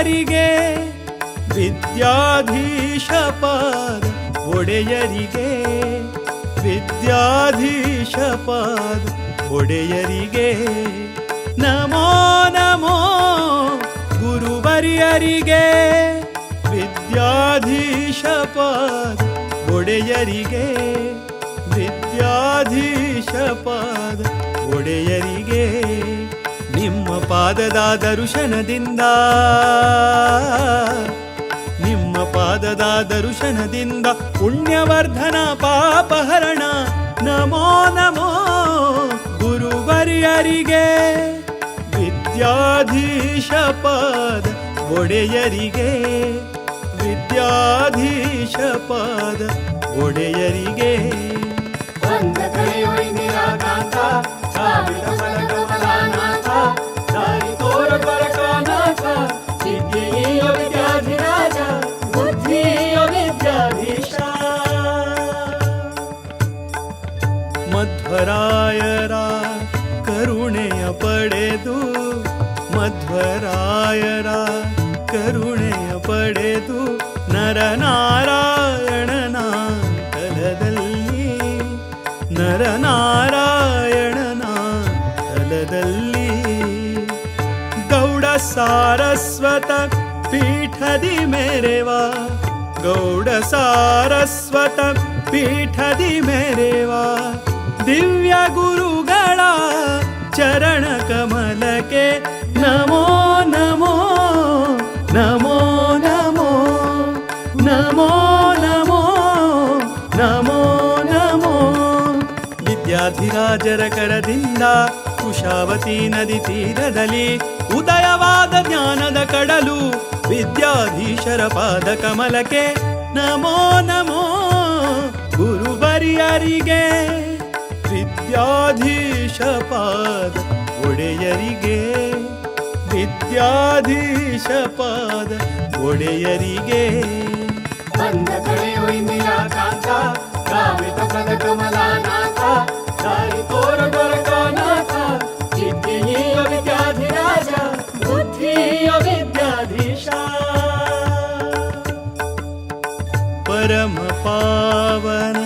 ಗುರುವರಿಯರಿಗೆ ವಿದ್ಯಾಧೀಶ ಪಾದ ಒಡೆಯರಿಗೆ ವಿದ್ಯಾಧೀಶ ಪಾದ ಒಡೆಯರಿಗೆ ನಮೋ ನಮೋ ಗುರುವರಿಯರಿಗೆ ವಿದ್ಯಾಧೀಶ ಪಾದ ಒಡೆಯರಿಗೆ ವಿದ್ಯಾಧೀಶ ಪಾದ ಒಡೆಯರಿಗೆ ನಿಮ್ಮ ಪಾದದ ದರ್ಶನದಿಂದ ನಿಮ್ಮ ಪಾದದ ದರ್ಶನದಿಂದ ಪುಣ್ಯವರ್ಧನ ಪಾಪಹರಣ ನಮೋ ನಮೋ ಗುರುವರಿಯರಿಗೆ ವಿದ್ಯಾಧೀಶ ಪಾದ ಒಡೆಯರಿಗೆ ವಿದ್ಯಾಧೀಶ ಪಾದ ಒಡೆಯರಿಗೆ ಬಂದ ಕಳೆಯೋ ಇಂದಿರಾಕಾಂತ ಸಾವಿರ ಫಲಕಮಲಾನಾಥ ದಾರಿ ತೋರ ದ್ವಾರಕಾನಾಥ ವಿದ್ಯೆಯ ವಿದ್ಯಾಧಿರಾಜ ಬುದ್ಧಿಯ ವಿದ್ಯಾಧೀಶ ಮಧ್ವರಾಯರ ಕರುಣೆಯ ಪಡೆದು ಮಧ್ವರಾಯರ ಕರುಣೆಯ ಪಡೆದು ನರನಾರಾಯಣನ ತಲದಲ್ಲಿ ನರನಾರಾಯಣನ ತಲದಲ್ಲಿ ಗೌಡ ಸಾರಸ್ವತ ಪೀಠದಿ ಮೆರೆವ ಗೌಡ ಸಾರಸ್ವತ ಪೀಠದಿ ಮೆರೆವ ದಿವ್ಯ ಗುರುಗಳ ಚರಣ ಕಮಲಕ್ಕೆ ನಮೋ ನಮೋ ನಮೋ ನಮೋ ನಮೋ ನಮೋ ನಮೋ ನಮೋ ವಿದ್ಯಾಧಿರಾಜರ ಕರದಿಂದ ಕುಶಾವತಿ ನದಿ ತೀರದಲ್ಲಿ ಉದಯವಾದ ಜ್ಞಾನದ ಕಡಲು ವಿದ್ಯಾಧೀಶರ ಪಾದ ಕಮಲಕ್ಕೆ ನಮೋ ನಮೋ ಗುರುವರಿಯರಿಗೆ ವಿದ್ಯಾಧೀಶ ಪಾದ ಒಡೆಯರಿಗೆ ವಿದ್ಯಾಧೀಶ ಪಾದ ಒಡೆಯರಿಗೆ ಬಂದ ಕಳೆಯೋ ಇಂದಿರಾಕಾಂತ ಸಾವಿರ ಫಲಕಮಲಾನಾಥ ದಾರಿ ತೋರ ದ್ವಾರಕಾನಾಥ ವಿದ್ಯೆಯ ವಿದ್ಯಾಧಿರಾಜ ಬುದ್ಧಿಯ ವಿದ್ಯಾಧೀಶ ಪರಮ ಪಾವನ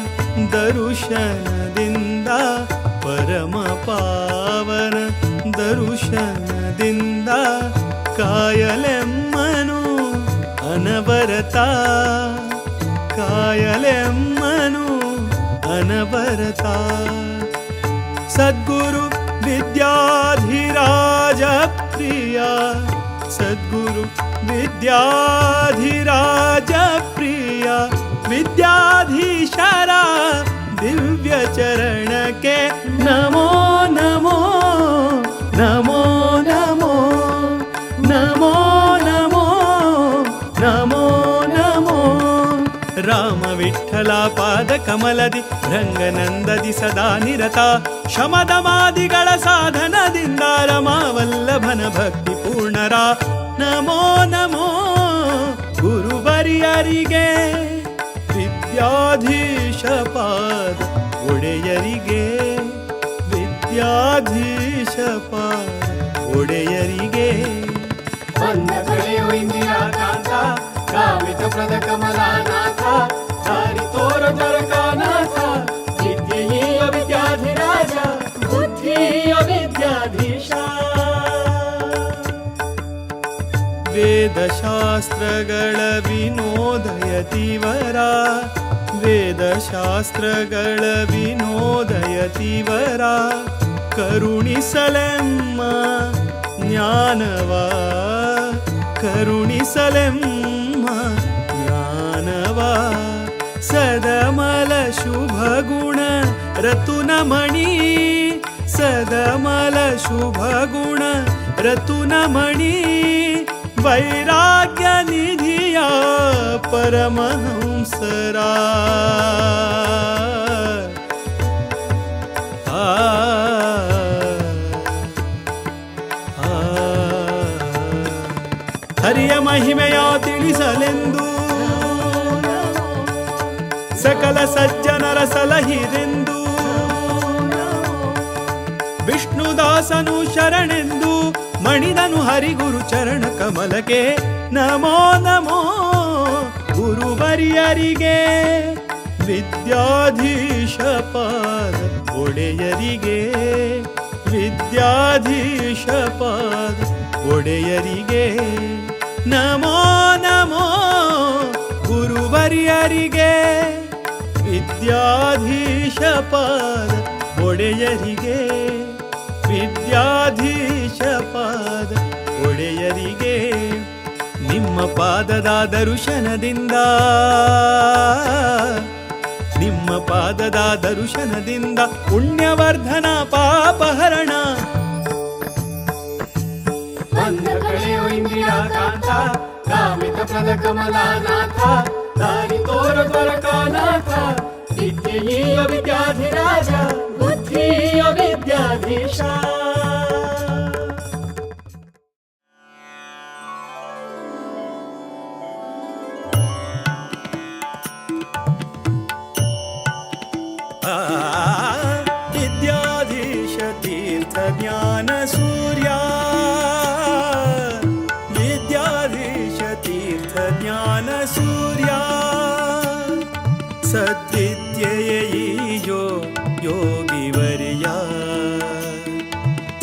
ದರುಶನದಿಂದ ಪರಮ ಪಾವನ ದರುಶನದಿಂದ ಕಾಯಲೆಮ್ಮನು ಅನವರತ ಕಾಯಲೆಮ್ಮನು ಅನವರತ ಸದ್ಗುರು ವಿದ್ಯಾಧಿರಾಜ ಪ್ರಿಯ ಸದ್ಗುರು ವಿದ್ಯಾಧಿರಾಜ ಪ್ರಿಯ ವಿದ್ಯಾಧೀಶರ ದಿವ್ಯ ಚರಣಕ್ಕೆ ನಮೋ ನಮೋ ನಮೋ ನಮೋ ನಮೋ ನಮೋ ನಮೋ ನಮೋ ರಾಮ ವಿಠಲ ಪಾದ ಕಮಲದಿ ರಂಗನಂದದಿ ಸದಾ ನಿರತ ಶಮದಮಾದಿಗಳ ಸಾಧನದಿಂದ ರಮಾವಲ್ಲಭನ ಭಕ್ತಿ ಪೂರ್ಣರ ನಮೋ ನಮೋ ಗುರುವರಿಯರಿಗೆ ವಿದ್ಯಾಧೀಶ ಪಾದ ಒಡೆಯರಿಗೆ ವಿದ್ಯಾಧೀಶ ಪಾದ ಒಡೆಯರಿಗೆ ಬಂದ ಕಳೆಯೋ ಇಂದಿರಾಕಾಂತ ಕಾಮಿತ ಪ್ರದ ಕಮಲಾನಾಥ ದಾರಿ ತೋರ ದ್ವಾರಕಾನಾಥ ವಿದ್ಯೆಯ ವಿದ್ಯಾಧಿರಾಜ ಬುದ್ಧಿಯ ವಿದ್ಯಾಧೀಶ ವೇದಶಾಸ್ತ್ರಗಳ ವಿನೋದಯತಿವರ ವೇದಶಾಸ್ತ್ರಗಳ ವಿನೋದಯತಿವರ ಕರುಣಿಸಲೆಮ್ಮ ಜ್ಞಾನವ ಕರುಣಿಸಲೆಮ್ಮ ಜ್ಞಾನವ ಸದಮಲ ಶುಭ ಗುಣ ರತುನಮಣಿ ಸದಮಲ ಶುಭ ಗುಣ ರತುನಮಣಿ ವೈರಾಗ್ಯ ನಿಧಿಯ ಪರಮಹಂಸರ ಹರಿಯ ಮಹಿಮೆಯ ತಿಳಿಸಲೆಂದು ಸಕಲ ಸಜ್ಜನರ ಸಲಹಿರೆಂದು ವಿಷ್ಣುದಾಸನು ಶರಣೆಂದು ಮಣಿದನು ಹರಿಗುರು ಚರಣ ಕಮಲಕ್ಕೆ ನಮೋ ನಮೋ ಗುರುವರ್ಯರಿಗೆ ವಿದ್ಯಾಧೀಶ ಪಾದ ಒಡೆಯರಿಗೆ ವಿದ್ಯಾಧೀಶ ಪಾದ ಒಡೆಯರಿಗೆ ನಮೋ ನಮೋ ಗುರುವರ್ಯರಿಗೆ ವಿದ್ಯಾಧೀಶ ಪಾದ ಒಡೆಯರಿಗೆ ವಿದ್ಯಾಧೀಶ ಪಾದ ಒಡೆಯರಿಗೆ ನಿಮ್ಮ ಪಾದದ ದರ್ಶನದಿಂದ ನಿಮ್ಮ ಪಾದದ ದರ್ಶನದಿಂದ ಪುಣ್ಯವರ್ಧನ ಪಾಪಹರಣ ಬಂದ ಕಳೆಯೋ ಇಂದಿರಾ ಕಾಂತ ಕಾಮಿತ ಪ್ರದ ಕಮಲಾನಾಥ ದಾರಿ ತೋರ ದ್ವಾರಕಾನಾಥ ವಿದ್ಯೆಯೀಯ ವಿದ್ಯಾಧಿರಾಜ ಬುದ್ಧಿಯ ವಿದ್ಯಾಧೀಶ ವಿದ್ಯಾಧೀಶ ತೀರ್ಥ ಜ್ಞಾನ ಸೂರ್ಯ ವಿದ್ಯಾಧೀಶ ತೀರ್ಥ ಜ್ಞಾನ ಸೂರ್ಯ ಸದ್ವಿದ್ಯೆಯೋ ಯೋಗಿವರ್ಯ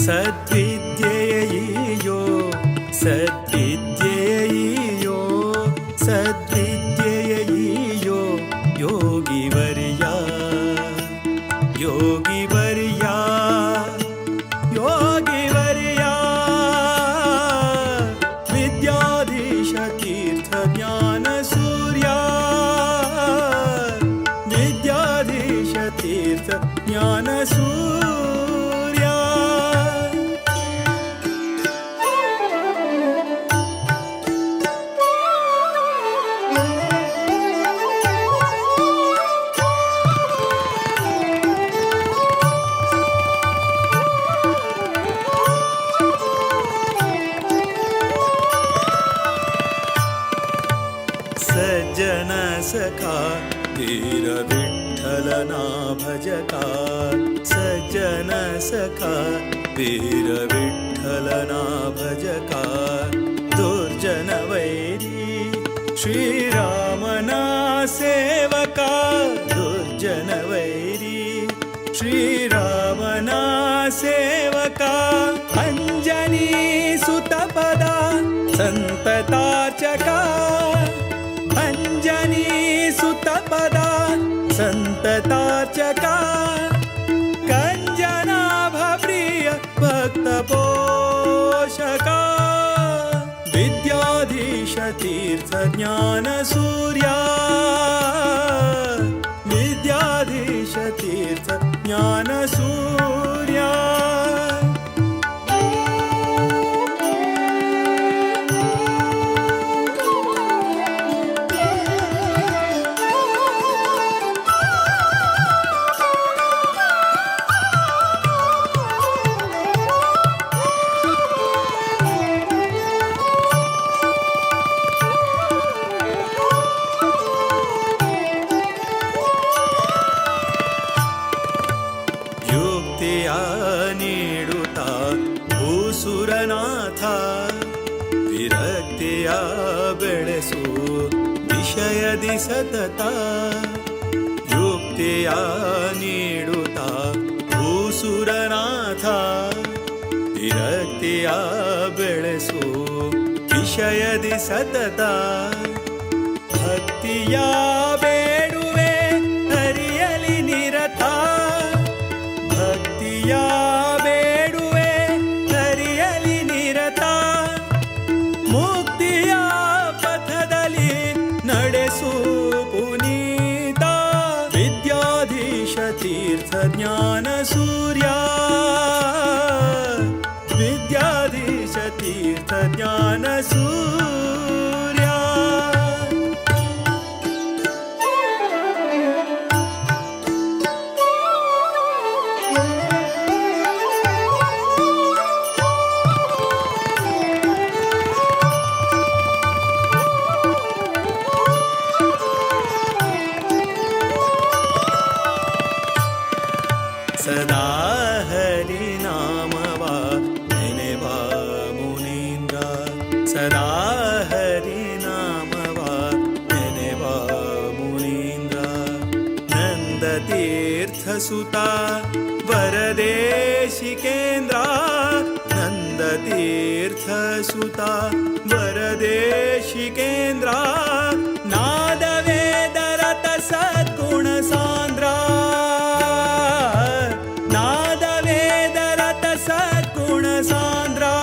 ಸದ್ವಿದ್ಯೆಯೋ ಸದ್ವಿದ್ಯೆಯೋ ಸದ್ವಿದ್ಯೆಯೋ ಯೋಗಿವರ್ಯ ಯೋಗಿವರ್ಯ ಯೋಗಿವರ್ಯ ವಿದ್ಯಾಧೀಶ ತೀರ್ಥ ಜ್ಞಾನ ಸೂರ್ಯ ವಿದ್ಯಾಧೀಶ ತೀರ್ಥ ಜ್ಞಾನ ಸೂರ್ಯ सज्जन सखा वीर विठ्ठलना भजका सज्जन सखा वीर विठ्ठलना भजका दुर्जन वैरी श्रीरामना सेवका दुर्जन वैरी श्रीरामना सेवका अंजनी सुतपदा संततार्चका अंजनी सुतपदा संततार्चका कंजनाभ प्रिय भक्त पोषका विद्याधीश तीर्थ ज्ञान सूर्या विद्याधीश तीर्थ ज्ञान सूर्या ನೀಡುತ್ತಾ ಭೂಸುರನಾಥ ವಿರಕ್ತಿಯ ಬೆಳೆಸು ವಿಷಯದಿ ಸತತ ಯುಕ್ತಿಯ ನೀಡುತ್ತಾ ಭೂಸುರನಾಥ ವಿರಕ್ತಿಯ ಬೆಳೆಸು ವಿಷಯದಿ ಸತತ ಭಕ್ತಿಯ ಬೇಡುವೆ ಹರಿಯಲಿ ನಿರತ ಭಕ್ತಿಯ ಬೇಡುವೆ ಹರಿಯಲಿ ನಿರತ ಮುಕ್ತಿಯ ಪಥದಲ್ಲಿ ನಡೆಸು ಪುನೀತ ವಿದ್ಯಾಧೀಶ ತೀರ್ಥ ಜ್ಞಾನ ಸೂರ್ಯ ವಿದ್ಯಾಧೀಶ ತೀರ್ಥ ಜ್ಞಾನ ಸೂರ್ಯ सुता वरदेशिकेन्द्रा नन्दतीर्थसुता वरदेशिकेन्द्रा नादवेदरत सद्गुणसान्द्रा नादवेदरत सद्गुणसान्द्रा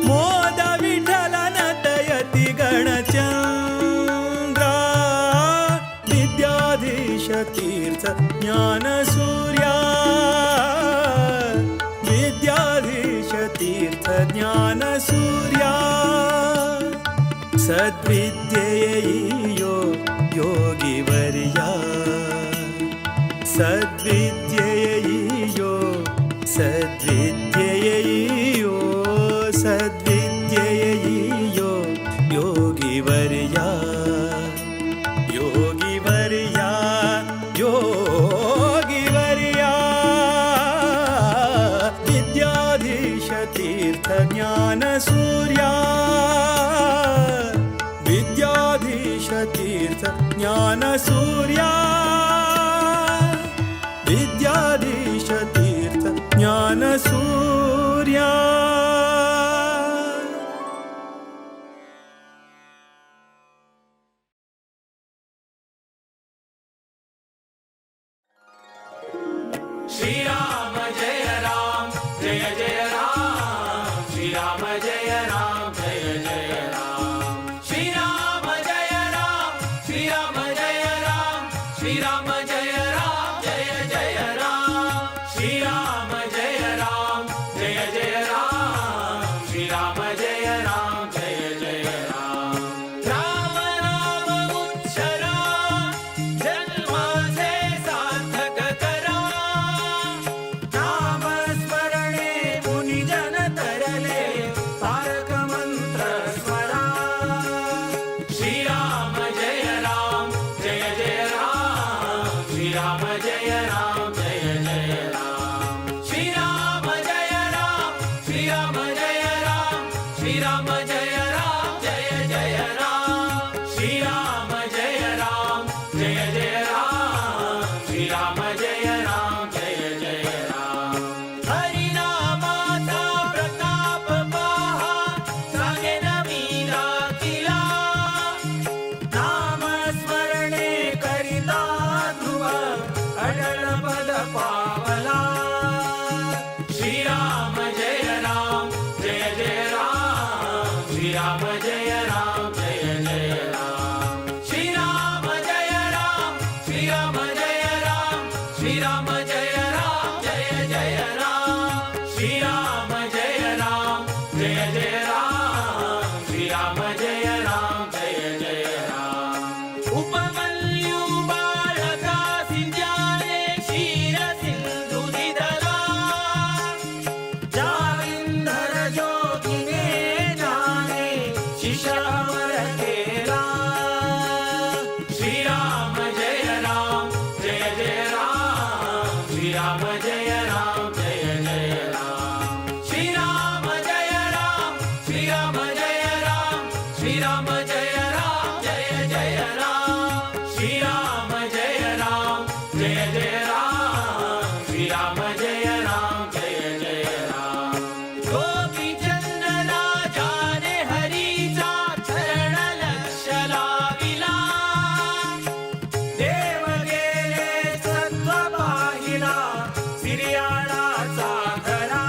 मोद विठ्ठलनतयति गणचन्द्रा विद्याधीश तीर्थ ज्ञानसूर्या विद्याधीश तीर्थ ज्ञानसूर्या सद्विद्येयो योगिवर्या सद्विद्येयो सद्विद्येयो सद्विद्येयो योगिवर्या योगिवर्या योगिवर्या विद्याधीश तीर्थ ज्ञानसूर्या विद्याधीश तीर्थ ज्ञानसूर्या विद्याधीश तीर्थ ज्ञानसूर्या श्रीराम जय राम जय जय राम श्रीराम जय राम जय जय राम श्रीराम जय राम श्रीराम जय राम श्रीराम जय राम जय जय राम श्रीराम जय राम जय जय राम श्रीराम जय राम जय जय राम राम नाम उच्चरा जन्माचे सार्थक करा नामस्मरणे मुनिजन तरले तारक मंत्र स्मरा श्रीराम जय राम जय जय राम श्रीराम जय राम जय जय राम श्रीराम जय राम श्रीराम जय राम श्रीराम जय राम जय जय राम श्रीराम जय राम जय जय राम श्रीराम जय राम जय जय राम हरिनामाचा प्रताप पहा सांगेन मीरा किला नामस्मरणे करिता ध्रुव अडळ पद पावला श्रीराम जय राम जय जय राम श्रीराम जय राम जय जय राम श्रीराम जय राम श्रीराम जय राम श्रीराम जय राम जय जय राम श्रीराम जय राम जय जय राम श्रीराम जय राम जय जय राम उपमन्यु बाळका सिंध्याने क्षीर सिंधू दिदला जाविंदर जोगिने जाने शिष्य अमर केला श्रीराम जय राम जय जय राम श्रीराम जय राम जय जय राम श्रीराम जय राम श्रीराम जय राम श्रीराम जय राम जय जय राम श्रीराम जय राम जय जय राम श्रीराम जय राम जय जय राम गोपी चंदना जाने हरीचा चरण लक्ष लाविला देव गेले सत्व पाहिला सिरियाळाचा घरा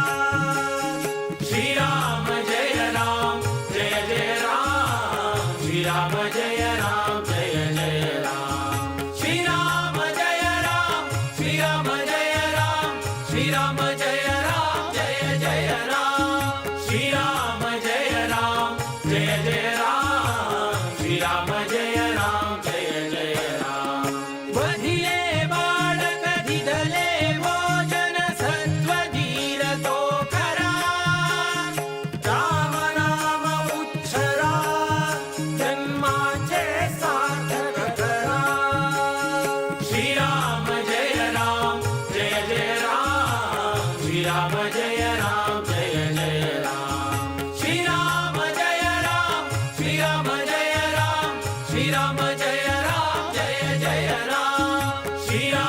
श्रीराम जय राम जय जय राम श्रीराम जय राम जय जय राम श्रीराम जय राम श्रीराम जय राम श्रीराम जय राम जय जय राम श्रीराम जय राम जय जय राम श्रीराम जय राम जय जय राम वधिले बाळक दिदले भोजन सत्व धीर तो करा राम नाम उच्चरा जन्माचे सार्थक करा श्रीराम जय राम जय जय राम श्रीराम जय राम जय जय राम श्रीराम जय राम श्रीराम जय राम श्रीराम जय राम जय जय राम श्रीराम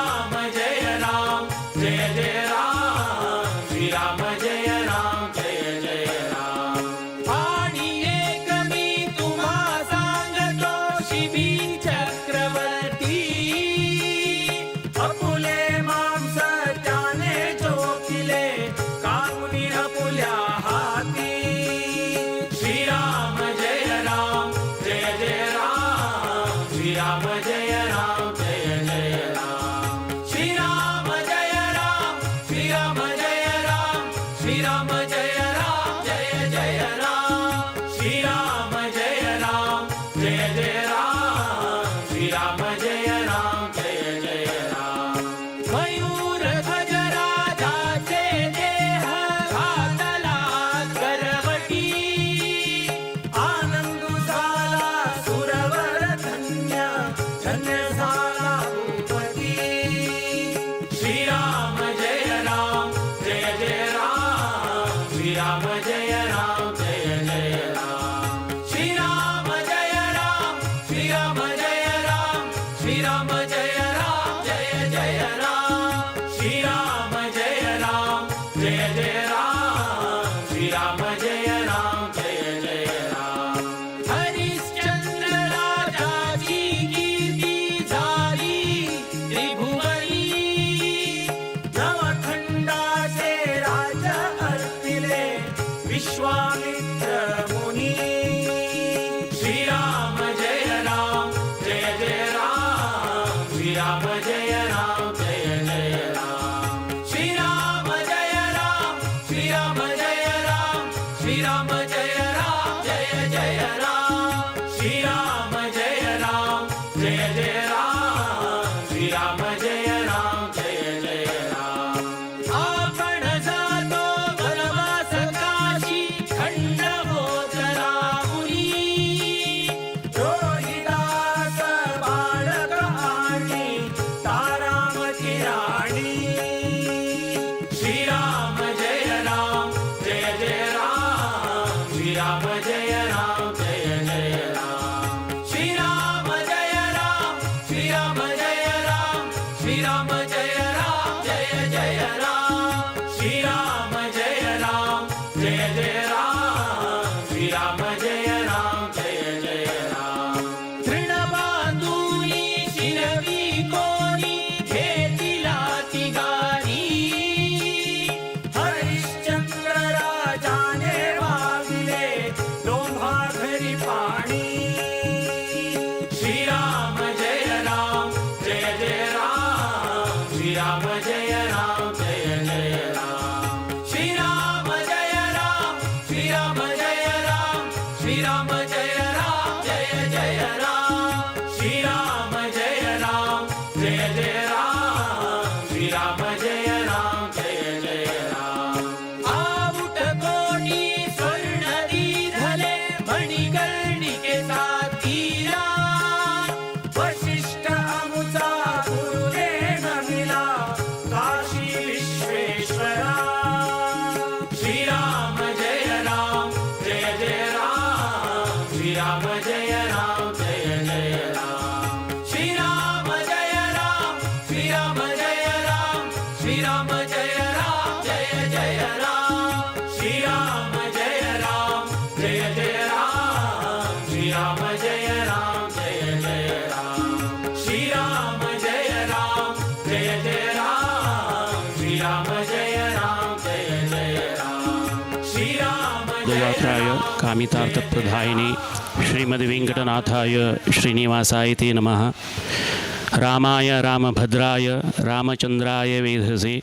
श्रीराम जय राम जय जय राम श्रीराम जय राम जय जय राम श्रीराम जय राम जय जय राम मयूर ध्वज राजाचे देह घातला करवटी आनंद झाला सुरवर धन्य धन्य झाला भूपती श्रीराम जय राम जय जय राम श्रीराम जय राम जय जय राम श्रीराम जय राम श्रीराम जय राम श्रीराम जय राम जय जय राम श्रीराम जय राम जय जय राम श्रीराम जय राम जय जय राम हरिश्चंद्र राजाची कीर्ती झाली त्रिभुवनी नवखंडाचे राज अर्पिले विश्वामित्र मुनी श्रीराम जय राम जय जय राम श्रीराम जय राम जय जय राम श्रीराम जय राम श्रीराम जय राम श्रीराम जय राम जय जय राम श्रीराम जय राम जय जय राम श्रीराम जय राम जय जय राम आपण जातो वनवास काशी खंडवोतरा मुनी रोहिदास बाळक आणि तारामती राणी श्रीराम जय राम जय जय राम श्रीराम जय राम जय जय राम श्रीराम जय राम श्रीराम जय राम श्रीराम जय राम जय जय राम श्रीराम जय राम जय जय राम श्रीराम जय राम जय जय राम तृणबांधुनी शिरवी कोणी घेतिला तिघानी हरिश्चंद्र राजाने वाविले लोंभाघरी पाणी श्रीराम जय राम जय जय राम श्रीराम जय राम जय जय राम श्रीराम जय राम श्रीराम जय राम श्रीराम जय राम जय जय राम श्रीराम जय राम जय जय राम श्रीराम जय राम जय जय राम आवुट कोणी स्वर्णदी धले मणिकर्णिके साथीला वशिष्ठ अमुचा गुरुने नमिला काशी विश्वेश्वरा श्रीराम जय राम जय जय राम श्रीराम जय राम जय जय राम श्रीराम जय राम श्रीराम जय राम श्रीराम जय राम जय जय राम श्रीराम जय राम जय जय राम श्रीराम जय राम जय जय राम श्रीराम जय राम जय जय राम श्रीराम जय राम जय जय राम श्रीराम जयात्राय कामितार्थप्रदायिने श्रीमद्वेङ्कटनाथाय श्रीनिवासाय ते नमः। रामाय रामभद्राय रामचन्द्राय वेधसे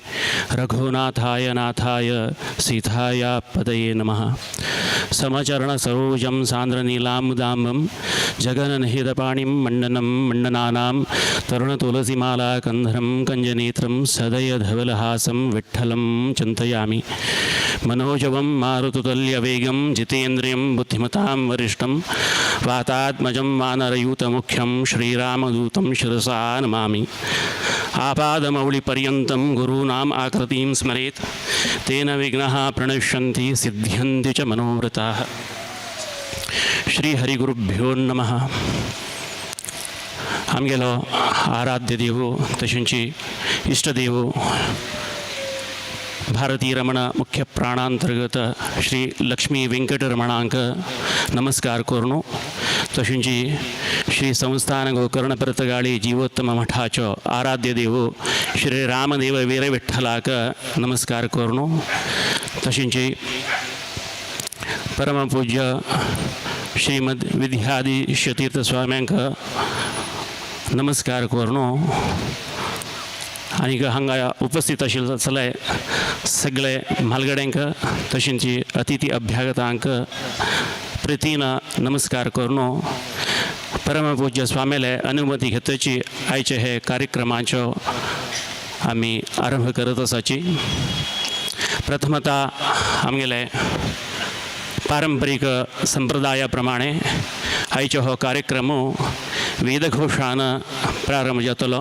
रघुनाथाय नाथाय सीताय पदये नमः। समचरणसरोजं सान्द्रनीलाम्बुदाम्बं जगन्निहितपाणिं मण्डनं मण्डनानां तरुणतुलसीमालाकन्धरं कञ्जनेत्रं सदयधवलहासं विठ्ठलं चिन्तयामि। मनोजवं मारुततुल्यवेगं जितेन्द्रियं बुद्धिमतां वरिष्ठं वातात्मजं वानरयूतमुख्यं श्रीरामदूतं शिरसा नमामि। आपादमौलिपर्यन्तं गुरूणाम् आकृतिं स्मरेत् तेन विघ्नाः प्रणश्यन्ति सिद्ध्यन्ति च मनोव्रताः। श्रीहरिगुरुभ्यो नमः। आमगेलो आराध्य देव तशेंच इष्टदेव भारतीय रमण मुख्य प्राणांतर्गत श्री लक्ष्मी वेंकटरमणांक नमस्कार करूं। तशेंच श्री संस्थान गोकर्ण परतगाळी जीवोत्तम मठाचो आराध्य देव श्री रामदेव वीर विठ्ठलाक नमस्कार करूं। तशेंच परमपूज्य श्रीमद विद्याधीशतीर्थ स्वाम्यांक नमस्कार करूं। आनी हांगा उपस्थित आशिल्ले सगळे म्हालगड्यांक तशेंच अतिथी अभ्यागतांक प्रितीन नमस्कार करून परमपूज्य स्वामीले अनुमती घेतची आयचे हे कार्यक्रमाचो आमी आरंभ करत आसाची. प्रथमतः आमगेले पारंपरीक संप्रदाया प्रमाणे आयचो हो कार्यक्रम वेदघोषान प्रारंभ जातलो.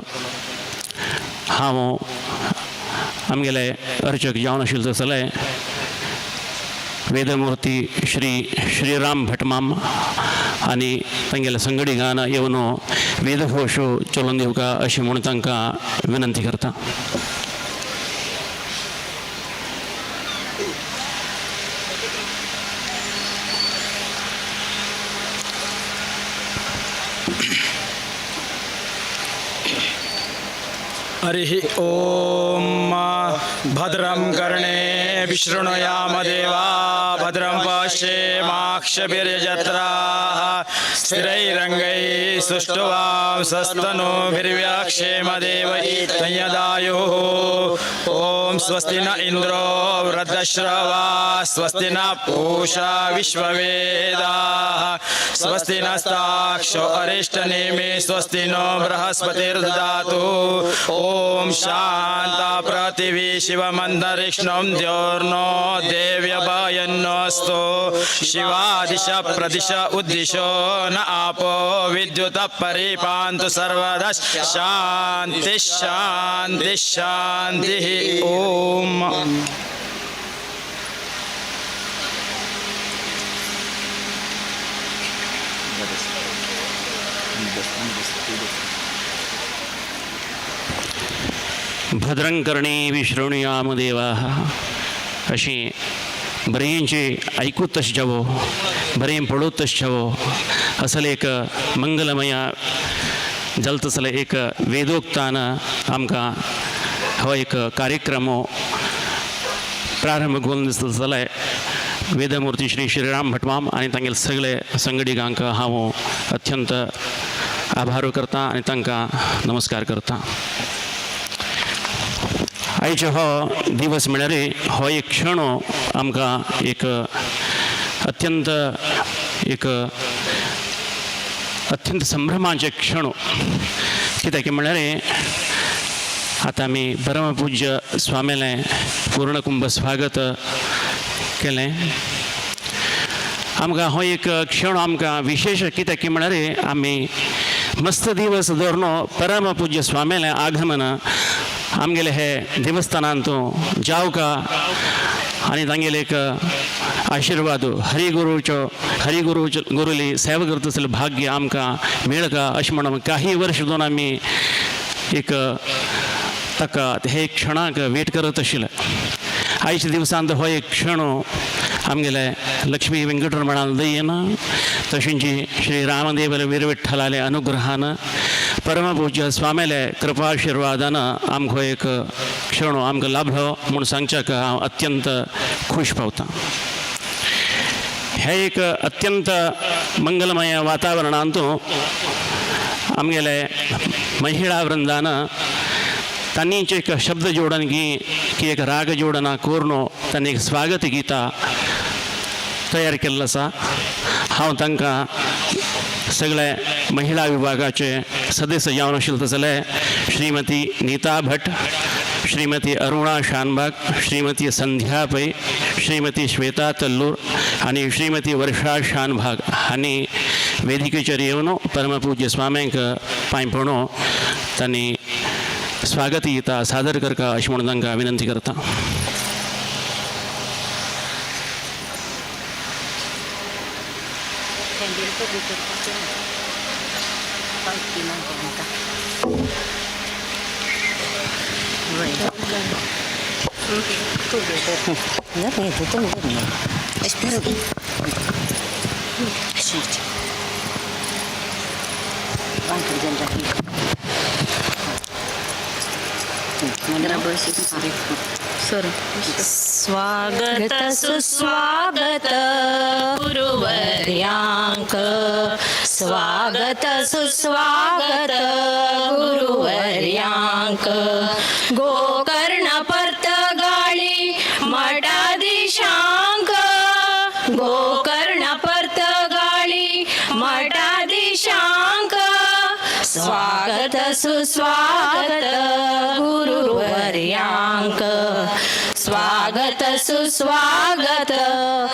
हांव आमगेले अर्चक जावन आशिल्ले तसले वेदमूर्ती श्रीराम भटमाम आनी तांगेले संगडीगान येवन वेदघोश चलोवन दिवका अशें म्हूण तांकां विनंती करता. हरिः ॐ भद्रं कर्णे विशृणुयाम देवा भद्रं पश्येमाक्षभिर्यजत्राः स्थिरैरङ्गैः सुष्ठुवां स्वस्तनूभिर्व्यक्षेमदेवैः संयदायुः. ॐ स्वस्ति न इन्द्रो वृद्धश्रवा स्वस्ति न पूषा विश्ववेदाः स्वस्ति नस्ताक्षो अरिष्टनेमि स्वस्ति नो बृहस्पतिर्ददातु. ओम शांता पृथिवी शिवमंतरिक्षं द्योर्नो देव्यभयन्नोऽस्तु शिवादिश प्रदिश उद्दिशो न आपो विद्युत परिपान्तु सर्वदा शांति शांति शांति. ओम भद्रं कर्णे विशृणुयाम देवाः अशी बरेंचे ऐकूतच जावो बरें पळोवतच जावो असले एक मंगलमय जलतसले एक वेदोक्तान आमकां हो एक कार्यक्रम प्रारंभ करून दिसतले. वेदमूर्ती श्रीराम भटमाम आनी तांगेले सगळे संगडीकांक हांव अत्यंत आभार करता आनी तांकां नमस्कार करता. आयचो हो दिवस म्हळ्यार हो एक क्षण आमकां एक अत्यंत संभ्रमाचे क्षण. कित्याक म्हळ्यार आतां आमी परमपूज्य स्वामीलें पूर्णकुंभ स्वागत केलें. आमकां हो एक क्षण आमकां विशेष कित्याक म्हळ्यार आमी मस्त दिवस धरून परमपूज्य स्वामीलें आगमन आमगेले हे देवस्थानांतू जावका आनी तांगेले एक आशिर्वाद हरिगुरुली सेवा करता आसले भाग्य आमकां मेळका अशें म्हणून काही वर्ष दोन आमी एक ताका हे क्षणाक वेट करत आशिल्ले. आयच्या दिवसांत हो एक क्षण आमगेले लक्ष्मी वेंकटरमणान दयेन तशेंच श्री रामदेवले वीरविठ्ठलाले अनुग्रहान परमपूज्य स्वामीले कृपाशिर्वादान आमकां एक क्षण आमकां लाभलो म्हूण सांगच्याक हांव अत्यंत खूश पावतां. हे एक अत्यंत मंगलमय वातावरणांतू आमगेले महिळा वृंदान तांनीच एक शब्द जोडन की एक राग जोडना करून तांणी एक स्वागत गीता तयार केल्लें आसा. हांव तांकां सगळे महिला विभागाचे सदस्य जावन आशिल्ले तसले श्रीमती नीता भट, श्रीमती अरुणा शानबाग, श्रीमती संध्या पै, श्रीमती श्वेता तल्लूर आनी श्रीमती वर्षा शानबाग हांणी वेदिकेचेर येवन परमपूज्य स्वामींक पांय पडून तांणी स्वागत गीता सादर करता अशें म्हणून तांकां विनंती करता. स्वागत सुस्वागत गुरुवर्यांक, स्वागत सुस्वागत गुरुवर्यांक. गोकर्ण पर्तगाळी स्वागत सुस्वागत गुरुवर्यांक स्वागत सुस्वागत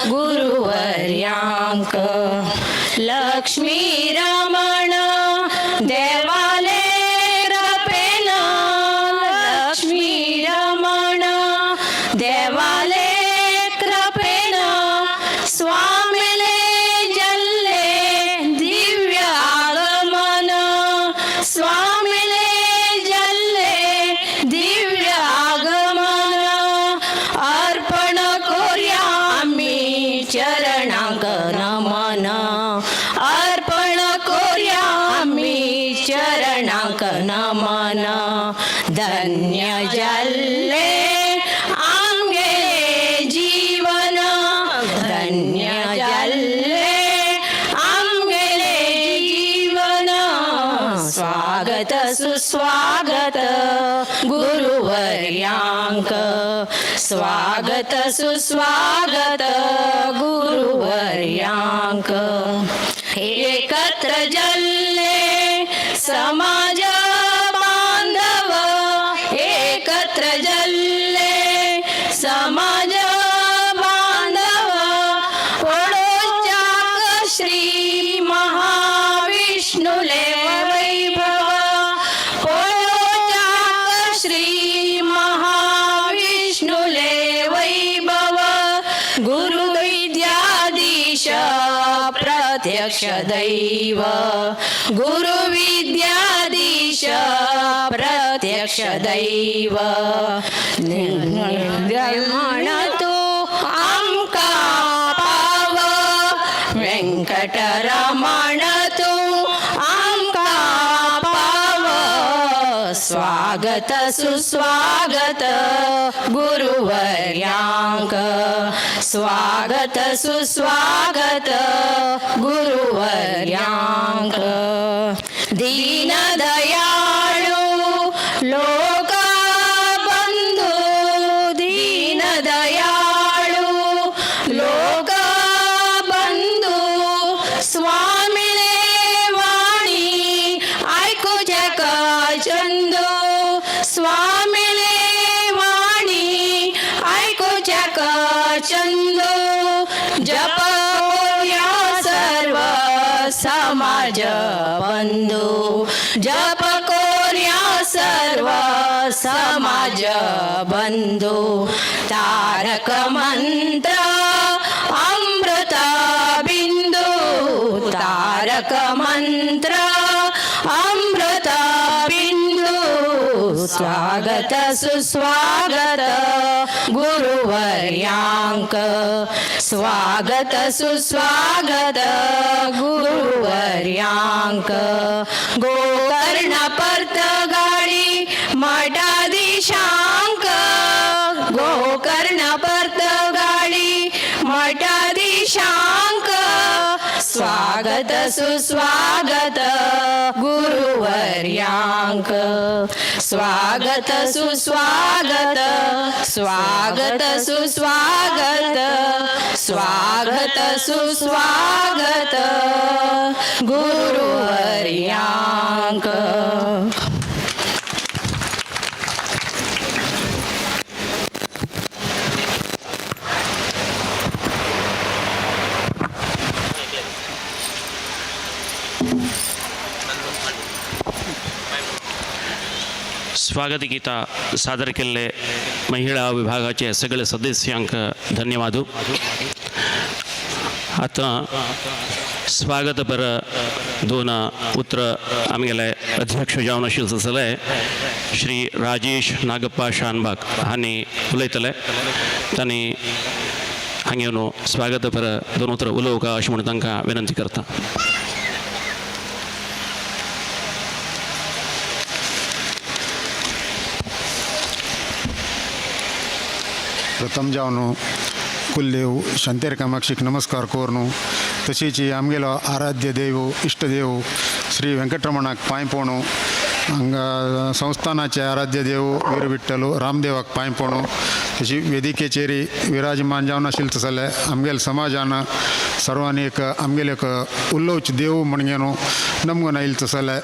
गुरुवर्यांक लक्ष्मी रमण देवाले कृपेन लक्ष्मी रमण देवाले कृपेन स्वामिले जल्ले दिव्य आगमन स्वामिले जल्ले दिव्य आगमन अर्पण करूया आम्ही चरणांक नमन अर्पण करूया आम्ही चरणांक नमन धन्य जल्ले आमगे जीवन धन्य जल्ले आमगे जीवन स्वागत सुस्वागत गुरुवर्यांक स्वागत सुस्वागत गुरुवर्यांक एकत्र जल्ले समाज बांधव एकत्र जल्ले समाज बांधव ओळोचाक श्री महाविष्णुले वैभव ओळोचाक श्री महाविष्णुले वैभव गुरुविद्याधीश प्रत्यक्ष दैव गुरुविद्याधीश प्रत्यक्ष दैव म्हणतो आमका पाव व्यंकटरमण तू आमका पाव स्वागत सुस्वागत गुरुवर्यांक स्वागत सुस्वागत गुरुवर्यांक दीन दयाळू लोक बंधू दीन दयाळू लोक बंधू स्वामिले वाणी ऐकूच्या का चंदू स्वामिले वाणी ऐकूच्या का चंदू जप करूया सर्व समाज बंधू जप करूया सर्व समाज बंधू तारक मंत्र अमृत बिंदू तारक मंत्र अमृत बिंदू स्वागत सुस्वागत गुरुवर्यांक स्वागत सुस्वागत गुरुवर्यांक गोकर्ण पर्त गाडी मठाधीशांक गोकर्ण पर्त गाडी मठाधीशांक स्वागत सुस्वागत गुरुवर्यांक स्वागत सुस्वागत स्वागत सुस्वागत स्वागत सुस्वागत गुरुवर्यांक स्वागत गीता सादर केले महिला विभागाचे सगळे सदस्यांक धन्यवाद आता स्वागत पर दोन उतर आमगेले अध्यक्ष जावन आशिल्ले श्री राजेश नागप्पा शानबाग हांणी उलयतले तांणी हांगा येवन स्वागत पर दोन उतर उलोवका अशें म्हणून तांकां विनंती करता. प्रथम जावन कुलदेव शांतेर कामाक्षीक नमस्कार कोरनु तशीच आमगेलो आराध्य देव इष्टदेव श्री वेंकटरमणाक पांय पोवणू हांगा संस्थानाचे आराध्य देव वीर विठ्ठल रामदेवाक पांय पडूं तशी वेदिकेचेरी विराजमान जावन आशिल्ले तसले आमगेल समाजान सर्वांनी एक आमगेले एक उल्लोच देव म्हणगेनो नमगून आयिल्ले तसले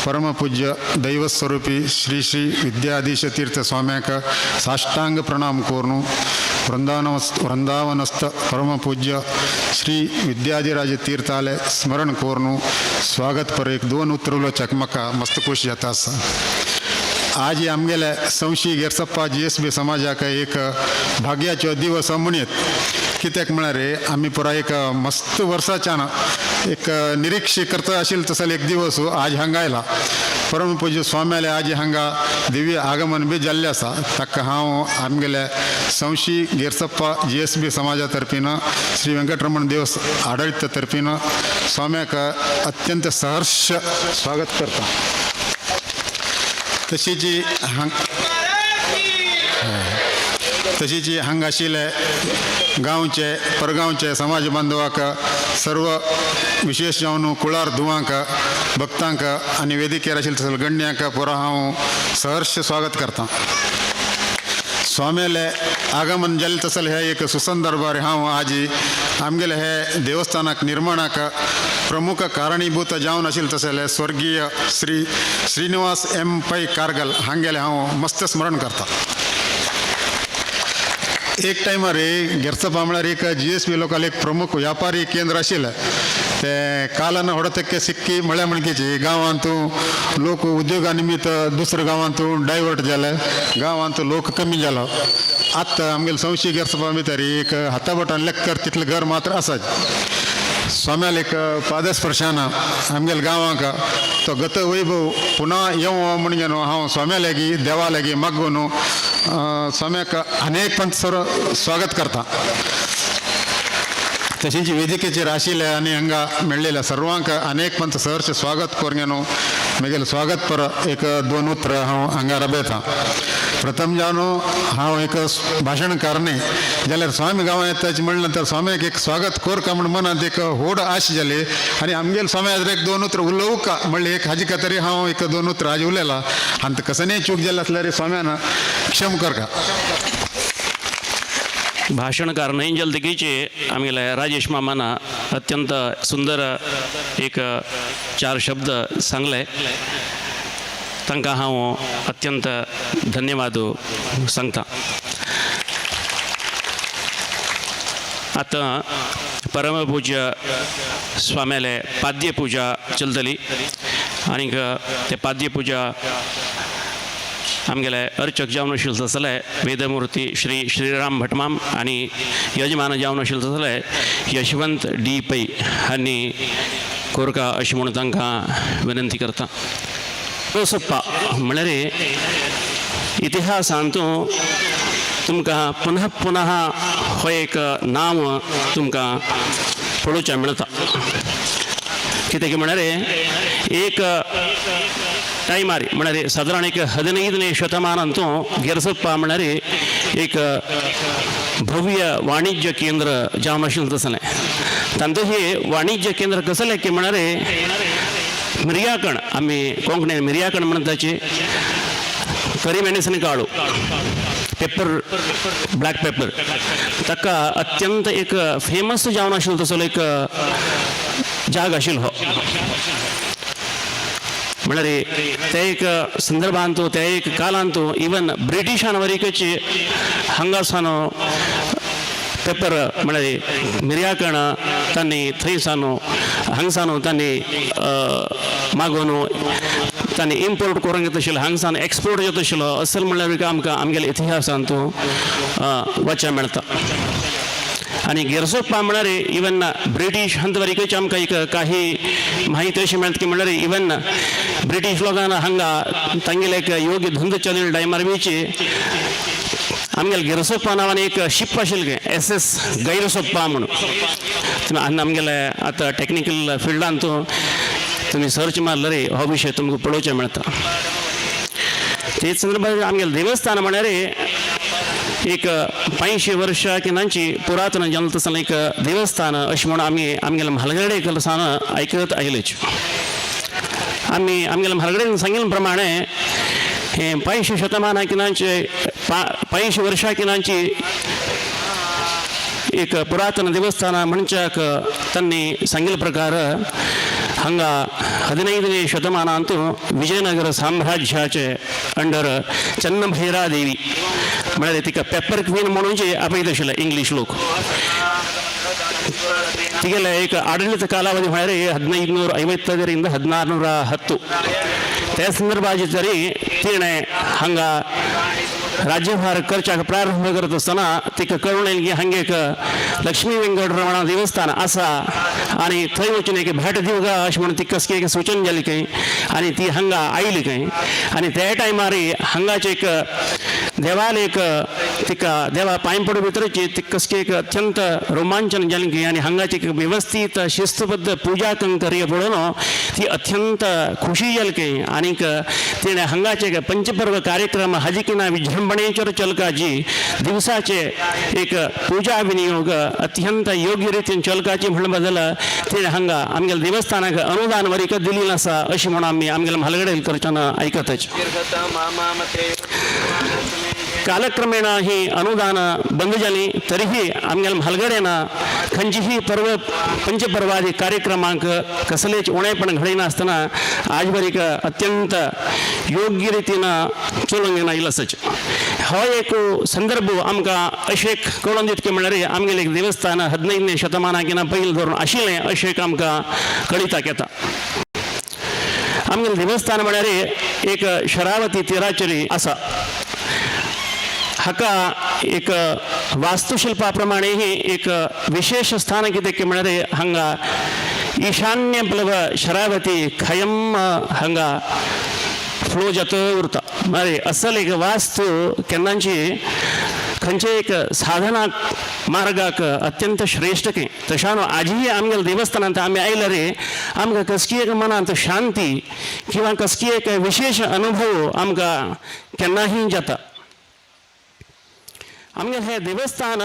परमपूज्य दैवस्वरूपी श्री श्री विद्याधीश तीर्थ स्वाम्याक साष्टांग प्रणाम कोरून वृंदावनस्थ परमपूज्य श्री विद्याधिराज तीर्थालय स्मरण कोरून स्वागत पर एक 2 उतरलो चकमका मस्त खुशी जाता आसा. आज आमगेले संशी गेरसप्पा GSB समाजाक एक भाग्याचो दिवस म्हणयत. कित्याक म्हळ्यार आमी पुरा एक मस्त वर्साच्यान एक निरीक्षे करता आशिल्ले तसले एक दिवस आज हांगा आयला. परमपूज्य स्वाम्याले आज हांगा दिव्य आगमन बी जाल्लें आसा. ताका हांव आमगेले संशी गेरसप्पा GSB समाजा तर्फीन श्री वेंकटरमण देव आडळिता तर्फीन स्वाम्याक अत्यंत सहर्ष स्वागत करता. तशीच हांगा आशिल्ले गांवचे परगांवचे समाज बांधवाक सर्व विशेष जावन कुळार धुवांक भक्तांक आनी वेदिकेर आशिल्ले तसले गण्यांक पुरा हांव सहर्ष स्वागत करता. स्वाम्याले आगमन जाल्ले तसले हे एक सुसंदर्भार हांव आज आमगेले हे देवस्थानाक निर्माणाक प्रमुख कारणीभूत जावन आशिल्ले तसले स्वर्गीय श्री श्रीनिवास M पै कारगल हांगेले हांव मस्त स्मरण करता. एक टायमार गेरसप्पा म्हळ्यार एक GSB लोकांक एक प्रमुख व्यापारी केंद्र आशिल्लें. ते कालन ಹೊಡೆತಕ್ಕೆ सिक्की म्हळ्या म्हणकेची गांवांतू लोक उद्योगा निमित्त दुसऱ्या गांवांतू डायवर्ट जाले. गांवांत लोक कमी जालो. आतां आमगेले संशी गेरसप्पा भितर एक हाताबटान लेक्कर तितलें घर मात्र आसाच. स्वाम्याल एक पादस्पर्शान आमगेले गांवांक तो गत वैभव पुन्हा येवं म्हणून हांव स्वाम्या लागीं देवा लागीं मागून स्वाम्याक अनेक पंत स्वागत करता. तशेंच वेदिकेचेर आशिल्ले आनी हांगा मेळ्ळेल्या सर्वांक अनेक पंत सहर्ष स्वागत करून म्हगेलें स्वागत पर एक 2 उतर हांव हांगा राबयतां. प्रथम जावन हांव एक भाशणकार न्ही जाल्यार स्वामी गांवां येताचे म्हणले नंतर स्वाम्याक एक स्वागत कोरका म्हण मनांत एक व्हड आश जाली आनी आमगेले स्वाम्याक एक 2 उतर उलोवं का म्हणलें एक हाजे खातीर हांव एक 2 उतर आज उलयलां. आनी कसनय चूक जाली आसल्यार स्वाम्यान क्षम करता. भाषणकार नाही जलदगीचे आमगेले राजेश मामाना अत्यंत सुंदर एक 4 शब्द सांगले. तांकां हांव अत्यंत धन्यवाद सांगता. आतां परमपूज्य स्वाम्याले पाद्यपूजा चलतली आनीक ते पाद्यपूजा आमगेले अर्चक जावन आशिल्ले तसले वेदमूर्ती श्री श्रीराम भटमाम आनी यजमान जावन आशिल्ले तसले यशवंत D पै हांणी कोरका अशें म्हणून तांकां विनंती करता. गेरसप्पा म्हळ्यार इतिहासांतू तुमकां पुनः पुनः हो एक नांव तुमकां पळोवचें मेळटा. कित्याक म्हळ्यार एक टायमार म्हळ्यार सादारण एक 15ನೇ शतमानांतू गेरसप्पा म्हळ्यार एक भव्य वाणिज्य केंद्र जावन आशिल्लें तसलें. तांतूं हे वाणिज्य केंद्र कसलें की म्हळ्यार मिरयाकण आमी कोंकणीन मिरयाकण म्हणटाचे करीमेणसिन काळू पेपर ब्लॅक पेपर ताका अत्यंत एक फेमस जावन आशिल्लो तसलो एक जाग आशिल्लो. म्हळ्यार ते एक संदर्भांतू ते एक कालांतू इवन ब्रिटिशान वरीकचे हांगासान पेपर म्हळ्यार मिरयाकण तांणी थंयसान हांगसान तांणी मागून तांणी इम्पोर्ट करूंक येता आशिल्लो हांगसान एक्सपोर्ट जाता आशिल्लो असल म्हळ्यार आमकां आमगेल्या इतिहासांतू वाचूंक मेळटा. आनी गेरसप्पा म्हळ्यार इवन ब्रिटीश हंत वरीकच आमकां एक काही माहिती अशी मेळटा की म्हळ्यार इवन ब्रिटीश लोकांना हांगा तांगेले एक योग्य धंदो चलिल्ले टायमार बीची आमगेले गेरसप्पा नांवान एक शिप आशिल्लें SS गैरसप्पा म्हणून. आमगेले आतां टॅक्निकल फिल्डांतू तुमी सर्च मारल्यार हो विशय तुमकां पळोवचें मेळटा. तेच संदर्भांत आमगेलें देवस्थान म्हळ्यार एक 500 वर्षां किनांची पुरातन जाल्लें तसलें एक देवस्थान अशें म्हणून आमी आमगेल्या म्हालगडे कडसान आयकत आयलेच. आम्ही आमगेल्या म्हालगडेन सांगिल्ले प्रमाणे हे 500 शतमानाकिनांचे 500 वर्षाकिनांची एक पुरातन देवस्थान म्हणच्याक तन्नी सांगिल्ले प्रकार हांगा 15ನೇ ಶತಮಾನ ಅಂತೂ विजयनगर साम्राज्याचे अंडर चन्नभैरा देवी म्हळ्यार तिका पेपर क्वीन म्हणून जे आपयत आशिल्ले इंग्लीश लोक तिगेले एक आडಳಿತ कालावधी म्हळ्यार 1550 1610 त्या संदर्भाची तरी तिणे हांगा राज्यभार करच्याक प्रारंभ करत असताना तिका कळून येईल की हांगा एक लक्ष्मी वेंकटरमण देवस्थान आसा आणि थंय वचून एक भेट दिवगा अशें म्हणून तिका कसली एक सूचन जाली खंय आणि ती हांगा आयली खंय आणि त्या टायमार हांगाचे एक देवाल एक तिका देवा पांय पडू भितरची ती कसली एक अत्यंत रोमांचन जालें खंय आणि हांगाची एक व्यवस्थित शिस्तबद्ध पूजा कंकर्य पळोवन ती अत्यंत खुशी जाली खंय आनीक तिणें हांगाचे एक पंचपर्व कार्यक्रम हाजीकिना विजृंभणेश्वर चलकाची दिवसाचे एक पूजा विनियोग अत्यंत योग्य रितीन चलकाची म्हणून बदल तिणें हांगा आमगेल्या देवस्थानाक अनुदान वरीक दिल्लें आसा अशें म्हणून आमी आमगेल्या म्हालगडे कडच्यान आयकताच कालक्रमेण ही अनुदान बंद जाली तरीही आमगेल्या म्हालगडेन खंयचीही पंचपर्वादी कार्यक्रमांक कसलेच उणेपण घडिनासतना आज वरीक अत्यंत योग्य रितीन चलोवंक येना आसाच हो एक संदर्भ आमकां अशें कळोवन दितके म्हळ्यार आमगेलें एक देवस्थान 15ನೇ शतमानाकिना पयलीं धरून आशिल्लें अशें आमकां कळिताक येता आमगेलें देवस्थान म्हळ्यार एक शरावती तीराचेर आसा हाका एक वास्तुशिल्पा प्रमाणे ही एक विशेष स्थान कितें म्हळ्यार हांगा ईशान्य प्लव शरावती खयम हांगा फ्लो जात उरता म्हळ्यार असल एक वास्तू केन्नाची खंयचे एक साधना मार्गाक अत्यंत श्रेष्ठ की तशान आजही आमगेल्या देवस्थानांत आमी आयल्यार आमकां कसली एक मनांत शांती किंवा कसली एक विशेष अनुभव आमकां केन्नाही जाता आमगेलें हें देवस्थान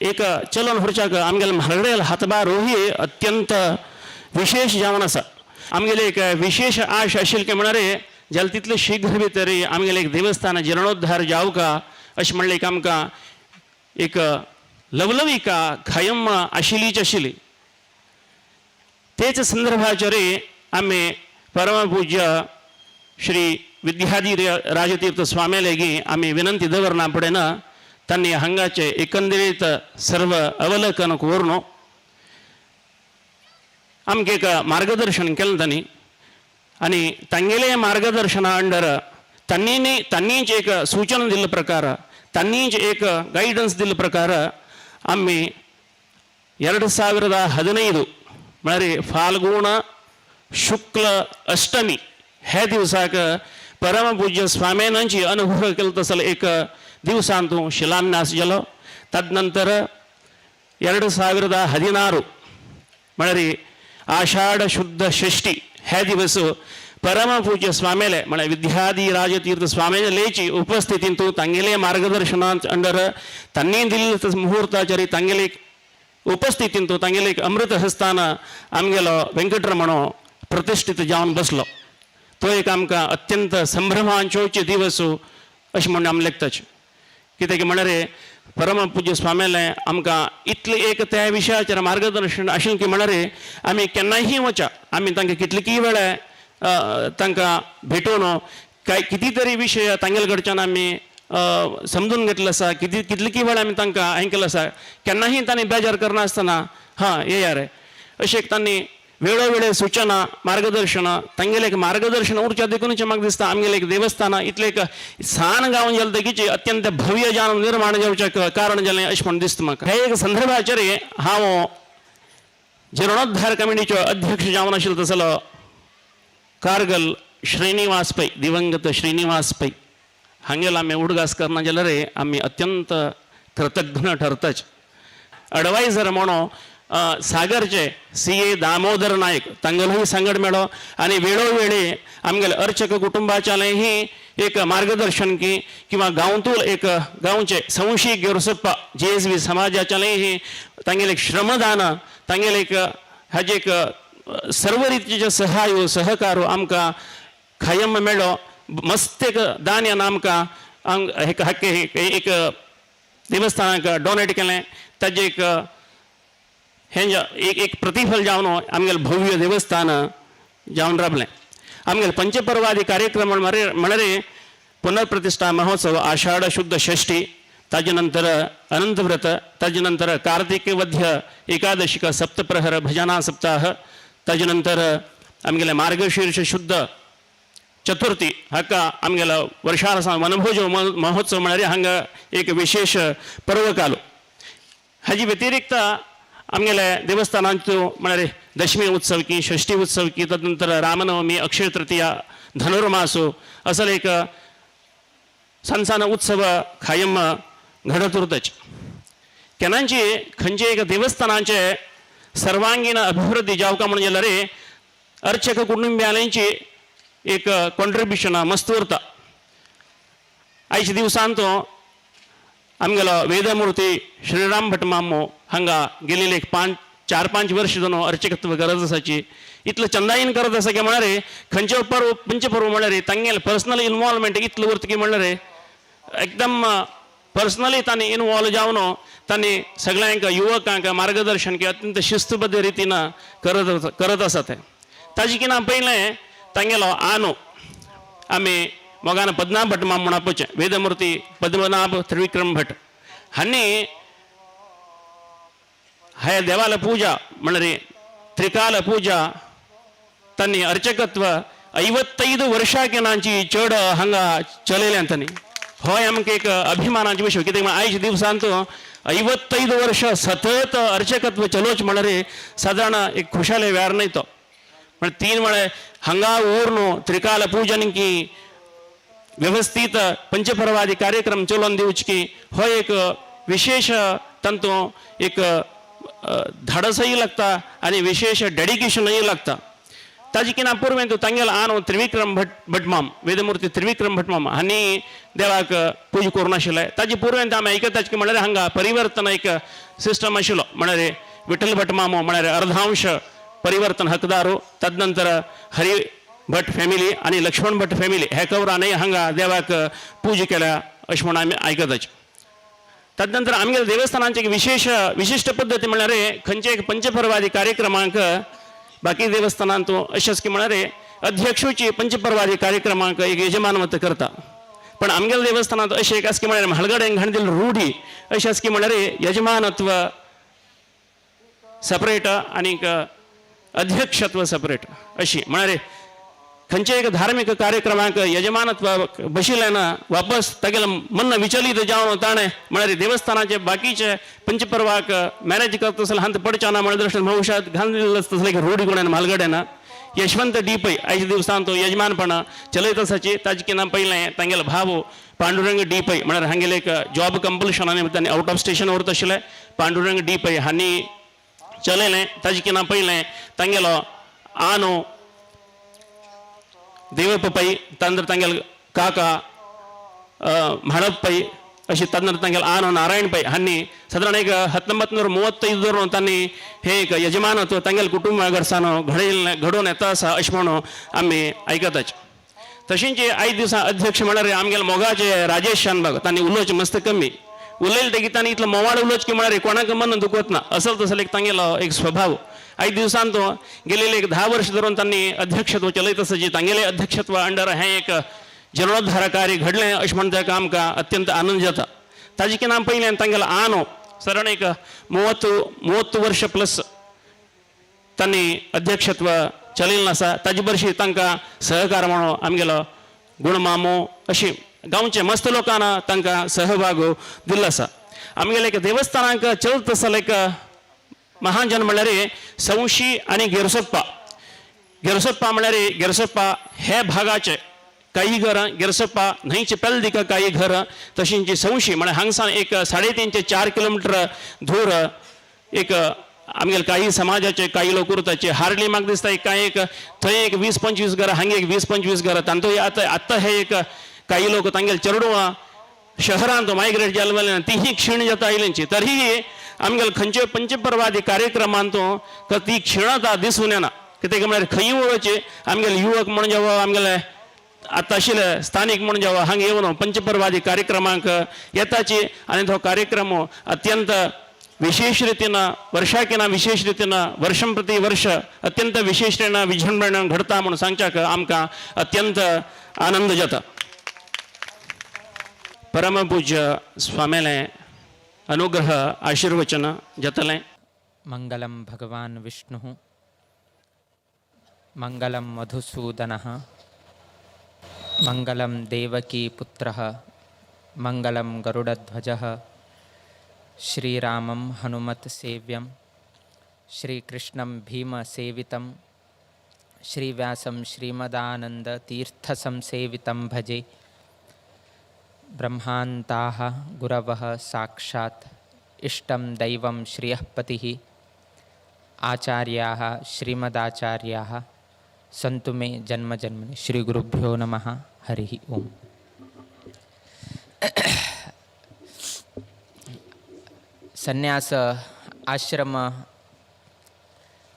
एक चलन व्हरच्याक आमगेल्या म्हालगडेल हातबारूय अत्यंत विशेष जावन आसा आमगेले एक विशेष आश आशिल्ली की म्हळ्यार जाल्यार तितले शीघ्र भितर आमगेलें एक देवस्थान जिर्णोद्धार जावका अशें म्हणलें की आमकां एक लवलविका खयम आशिल्लीच आशिल्ली तेच संदर्भाचेर आमी परमपूज्य श्री विद्याधी राजतीर्थ स्वामी लेगीं आमी विनंती दवरना फुडें तांणी हांगाचे एकंदरीत सर्व अवलोकन करून आमकां एक मार्गदर्शन केलें तांणी आनी तांगेले मार्गदर्शना अंडर तांणीच एक सूचना दिल्ले प्रकार तांणीच एक गायडन्स दिल्ले प्रकार आमी 2015 म्हळ्यार फाल्गुण शुक्ल अष्टमी हे दिवसाक परमपूज्य स्वामीनांची अनुभव केलो तसलो एक दिवसांत शिलान्यास जालो तदनंतर 2016 म्हळ्यार आषाढ शुद्ध षष्ठी हे दिवस परमपूज्य स्वामीले म्हळ्यार विद्याधी राजतीर्थ स्वामीलेची उपस्थितींत तांगेले मार्गदर्शनांत अंडर तांणी दिल्ले मुहूर्ताचेर तांगेले उपस्थितींत तांगेले एक अमृत हस्तान आमगेलो वेंकटरमण प्रतिष्ठीत जावन बसलो तो एक आमकां अत्यंत संभ्रमांचोचे दिवस अशें म्हणून आमी लेखताच कित्याक म्हळ्यार परमपूज्य स्वामीले आमकां इतले एक त्या विशयाचेर मार्गदर्शन आशिल्लें की म्हळ्यार आमी केन्नाय वचा आमी तांकां कितलेकीय वेळा तांकां भेटून किती तरी विशय तांगेले कडच्यान आमी समजून घेतलो आसा कितलेकीय वेळा आमी तांकां हें केलें आसा केन्नाय तांणी बेजार करनासतना हां येया रे अशें तांणी वेळोवेळी सूचना मार्गदर्शन तांगेलें एक मार्गदर्शन उरच्या देखूनच म्हाका दिसता आमगेलें एक देवस्थान इतलें एक सान गांवन गेलें देखीचे अत्यंत भव्य जावन निर्माण जावचें कारण जालें अशें म्हणून दिसता म्हाका हे एक संदर्भाचेर हांव जिर्णोद्धार कमिटीचो अध्यक्ष जावन आशिल्लो तसलो कारगल श्रीनिवास पै दिवंगत श्रीनिवास पै हांगेलो आमी उडगास करना जाल्यार आमी अत्यंत कृतज्ञ ठरताच एडवायझर म्हणून सागरचे CA दामोदर नायक तांगेलोय सांगड मेळ्ळो आनी वेळोवेळी आमगेले अर्चक कुटुंबाच्यालेही एक मार्गदर्शन की किंवा गांवतूल एक गांवचे संशी गिरसप्पा JSB समाजाच्यालेही तांगेले एक श्रमदान तांगेले एक हाजे एक सर्व रितीचे सहाय सहकारो आमकां खयम मेळ्ळो मस्त एक दान आमकां एक देवस्थानाक डोनेट केलें ताजें एक प्रतिफल जावन आमगेलें भव्य देवस्थान जावन राबलें. आमगेले पंचपर्वादी कार्यक्रम म्हणल्यार पुनर्प्रतिष्ठा महोत्सव आषाढ शुद्ध षष्ठी ताजे नंतर अनंत व्रत ताजे नंतर कार्तिक वध्य एकादशिक सप्तप्रहर भजना सप्ताह ताजे नंतर आमगेले मार्गशीर्ष शुद्ध चतुर्थी हाका आमगेलो वर्षार वनभोज महोत्सव म्हळ्यार हांगा एक विशेष पर्व कालो. हाजी व्यतिरिक्त आमगेले देवस्थानांच्यो म्हळ्यार दशमी उत्सव की षष्ठी उत्सव की तदनंतर रामनवमी अक्षय तृतीया धनुर्मासो असले एक सण उत्सव कायम घडत उरतच. केन्नाची खंयचे एक देवस्थानाचे सर्वांगीण अभिवृद्धी जावका म्हणून जाल्यार अर्चक कुटुंबियांची एक कॉन्ट्रिब्युशन मस्त उरता. आयच्या दिवसांत आमगेलो वेदमूर्ती श्रीराम भट मामो हांगा गेलेले एक 4-5 वर्ष जावन अर्चकत्व करत आसाची इतलो चंदायेन करत आसा की म्हळ्यार खंयचे पर्व पंचपर्व म्हळ्यार तांगेले पर्सनल इन्वॉल्वमेंट इतलो उरता की म्हळ्यार एकदम पर्सनली तांणी इन्वॉल्व जावन तांणी सगळ्यांक युवकांक मार्गदर्शन की अत्यंत शिस्तबद्ध रितीन करत आसा ते. ताजे किना पयलें तांगेलो आनो आमी मोगान पद्मनाभ भट माम म्हण आपोवचें वेदमूर्ती पद्मनाभ त्रिविक्रम भट हांणी हे देवाला पूजा म्हळ्यार त्रिकाल पूजा तांणी अर्चकत्व 55 वर्षां केनांची चड हांगा चलयल्यां तांणी. हो आमकां एक अभिमानाची विशय कित्याक आयच्या दिवसांत 55 वर्ष सतत अर्चकत्व चलोवच म्हळ्यार सादारण एक खुशाले वेळ न्हय तो. म्हळ्यार 3 वेळे हांगा उरून त्रिकाल पूजन की व्यवस्थित पंचपर्वादी कार्यक्रम चलोवन दिवचे की हो एक विशेष तांतू एक धाडसय लागता आनी विशेष डेडिकेशनय लागता. ताजे किना पुर्वें तूं तांगेलो आनो त्रिविक्रम भटमाम वेदमूर्ती त्रिविक्रम भटमाम हांणी देवाक पूजा करून आशिल्ले. ताजे पुर्वें आमी आयकतात की म्हळ्यार हांगा परिवर्तन एक सिस्टम आशिल्लो म्हळ्यार विठ्ठल भटमामो म्हळ्यार अर्धांश परिवर्तन हकदारो तदनंतर हरी भट फॅमिली आनी लक्ष्मण भट फॅमिली हे कवरानय हांगा देवाक पूजा केल्या अशें म्हूण आमी आयकतात. तदनंतर आमगेल्या देवस्थानांची एक विशिश्ट पद्दती म्हळ्यार खंयचे एक पंचपर्वादी कार्यक्रमांक बाकी देवस्थानांत अशेंच की म्हळ्यार अध्यक्षुची पंचपर्वादी कार्यक्रमांक एक यजमानवत करता. पण आमगेल्या देवस्थानांत अशें एक आसा की म्हळ्यार म्हालगड्यांक घाण रूढी अशें आसा की म्हळ्यार यजमानत्व सेपरेट आनीक अध्यक्षत्व सेपरेट अशी म्हळ्यार खंयचे एक धार्मीक कार्यक्रमांक यजमानत्व बशिल्ल्यान वापस तागेलें मन विचलित जावन ताणें म्हळ्यार देवस्थानाचे बाकीचे पंचपर्वाक मॅनेज करता आसतना हांत पडचे ना म्हण दृश्टीन भविश्यांत घालून तसले एक रूढी कोणें म्हालगड्यान यशवंत डी पै आयच्या दिवसांत यजमानपण चलयत आसाची. ताजे किना पयलें तांगेलो भाव पांडुरंग डी पै म्हळ्यार हांगेले एक जॉब कंपल्शना निमतान आउट ऑफ स्टेशन वरत आशिल्ले पांडुरंग डी पै हांणी चलयलें. ताजे किना पयलें तांगेलो आनो देवप पै तंत्र तांगेल काका म्हाळप पै अशी तंत्र तांगेल आनो नारायण पै हांणी सादारण एक 1935 धरून तांणी हे एक यजमानत्व तांगेल कुटुंब घडसान घडोवन येता आसा अशें म्हणून आमी आयकतात. तशेंच आयज दिसा अध्यक्ष म्हळ्यार आमगेले मोगाचे राजेश शानबाग तांणी उलोवचें मस्त कमी उलयले ते तांणी इतलो मोवाळ उलोवचें की म्हळ्यार कोणाक मन दुखत ना असल तसलो एक तांगेलो एक स्वभाव. आयज दिवसांत गेलेले एक 10 वर्ष धरून तांणी अध्यक्षत्व चलयत आसाची तांगेले अध्यक्षत्व अंडर हें एक जीर्णोद्धार कार्य घडलें अशें म्हणटा ताका आमकां अत्यंत आनंद जाता. ताजे किना पयलें तांगेलो आनो सादारण एक 30 वर्ष प्लस तांणी अध्यक्षत्व चलयिल्लें आसा. ताजे बरशी तांकां सहकार म्हणून आमगेलो गुणमामो अशी गांवचे मस्त लोकांना तांकां सहभाग दिल्लो आसा. आमगेले एक देवस्थानांक चलत आसले एक महान जन म्हळ्यार संशी आनी गिरसप्पा म्हळ्यार गिरसप्पा हे भागाचे काही घर गिरसप्पा न्हंयचे पेल दिका काही घर तशींच संशी म्हळ्यार हांगसान एक 3.5 ते 4 किलोमिटर दूर एक आमगेले काही समाजाचे काही लोक उरताचे हार्डली म्हाका दिसता एक काय एक थंय एक 20-25 घरां हांगा एक 20-25 घरां तांतूय आतां हे एक काही लोक तांगेले चेडवां शहरांत मायग्रेट जाल्ले तीही क्षीण जाता आयल्यांची. तरीही आमगेले खंयचे पंचपर्वादी कार्यक्रमांत ती क्षीणता दिसून येना कित्याक म्हळ्यार खंयी वळोवचे आमगेले युवक म्हण जावं आमगेले आतां आशिल्ले स्थानीक म्हण जावं हांगा येवन पंचपर्वादी कार्यक्रमांक येताची आनी तो कार्यक्रम अत्यंत विशेष रीतीन वर्षाकिना विशेष रीतीन वर्षं प्रति वर्ष अत्यंत विशेष रीतीन विजृंभण घडता म्हणून सांगच्याक आमकां अत्यंत आनंद जाता. परमपूज्य स्वामेले अनुग्रह आशीर्वचन जातलें. मंगलम भगवान विष्णु मंगलम मधुसूदनः मंगलम देवकी पुत्रः मंगलम गरुडध्वजः श्रीरामं हनुमत सेव्यं श्रीकृष्णं भीमसेवितं श्रीव्यासं श्रीमदानन्दतीर्थसंसेवितं भजे. ब्रह्मान्ताः गुरवः साक्षात् इष्टं दैवं श्रियःपतिः आचार्याः श्रीमदाचार्याः सन्तु मे जन्मजन्मनि. श्रीगुरुभ्यो नमः. हरिः ओम्. संन्यास आश्रम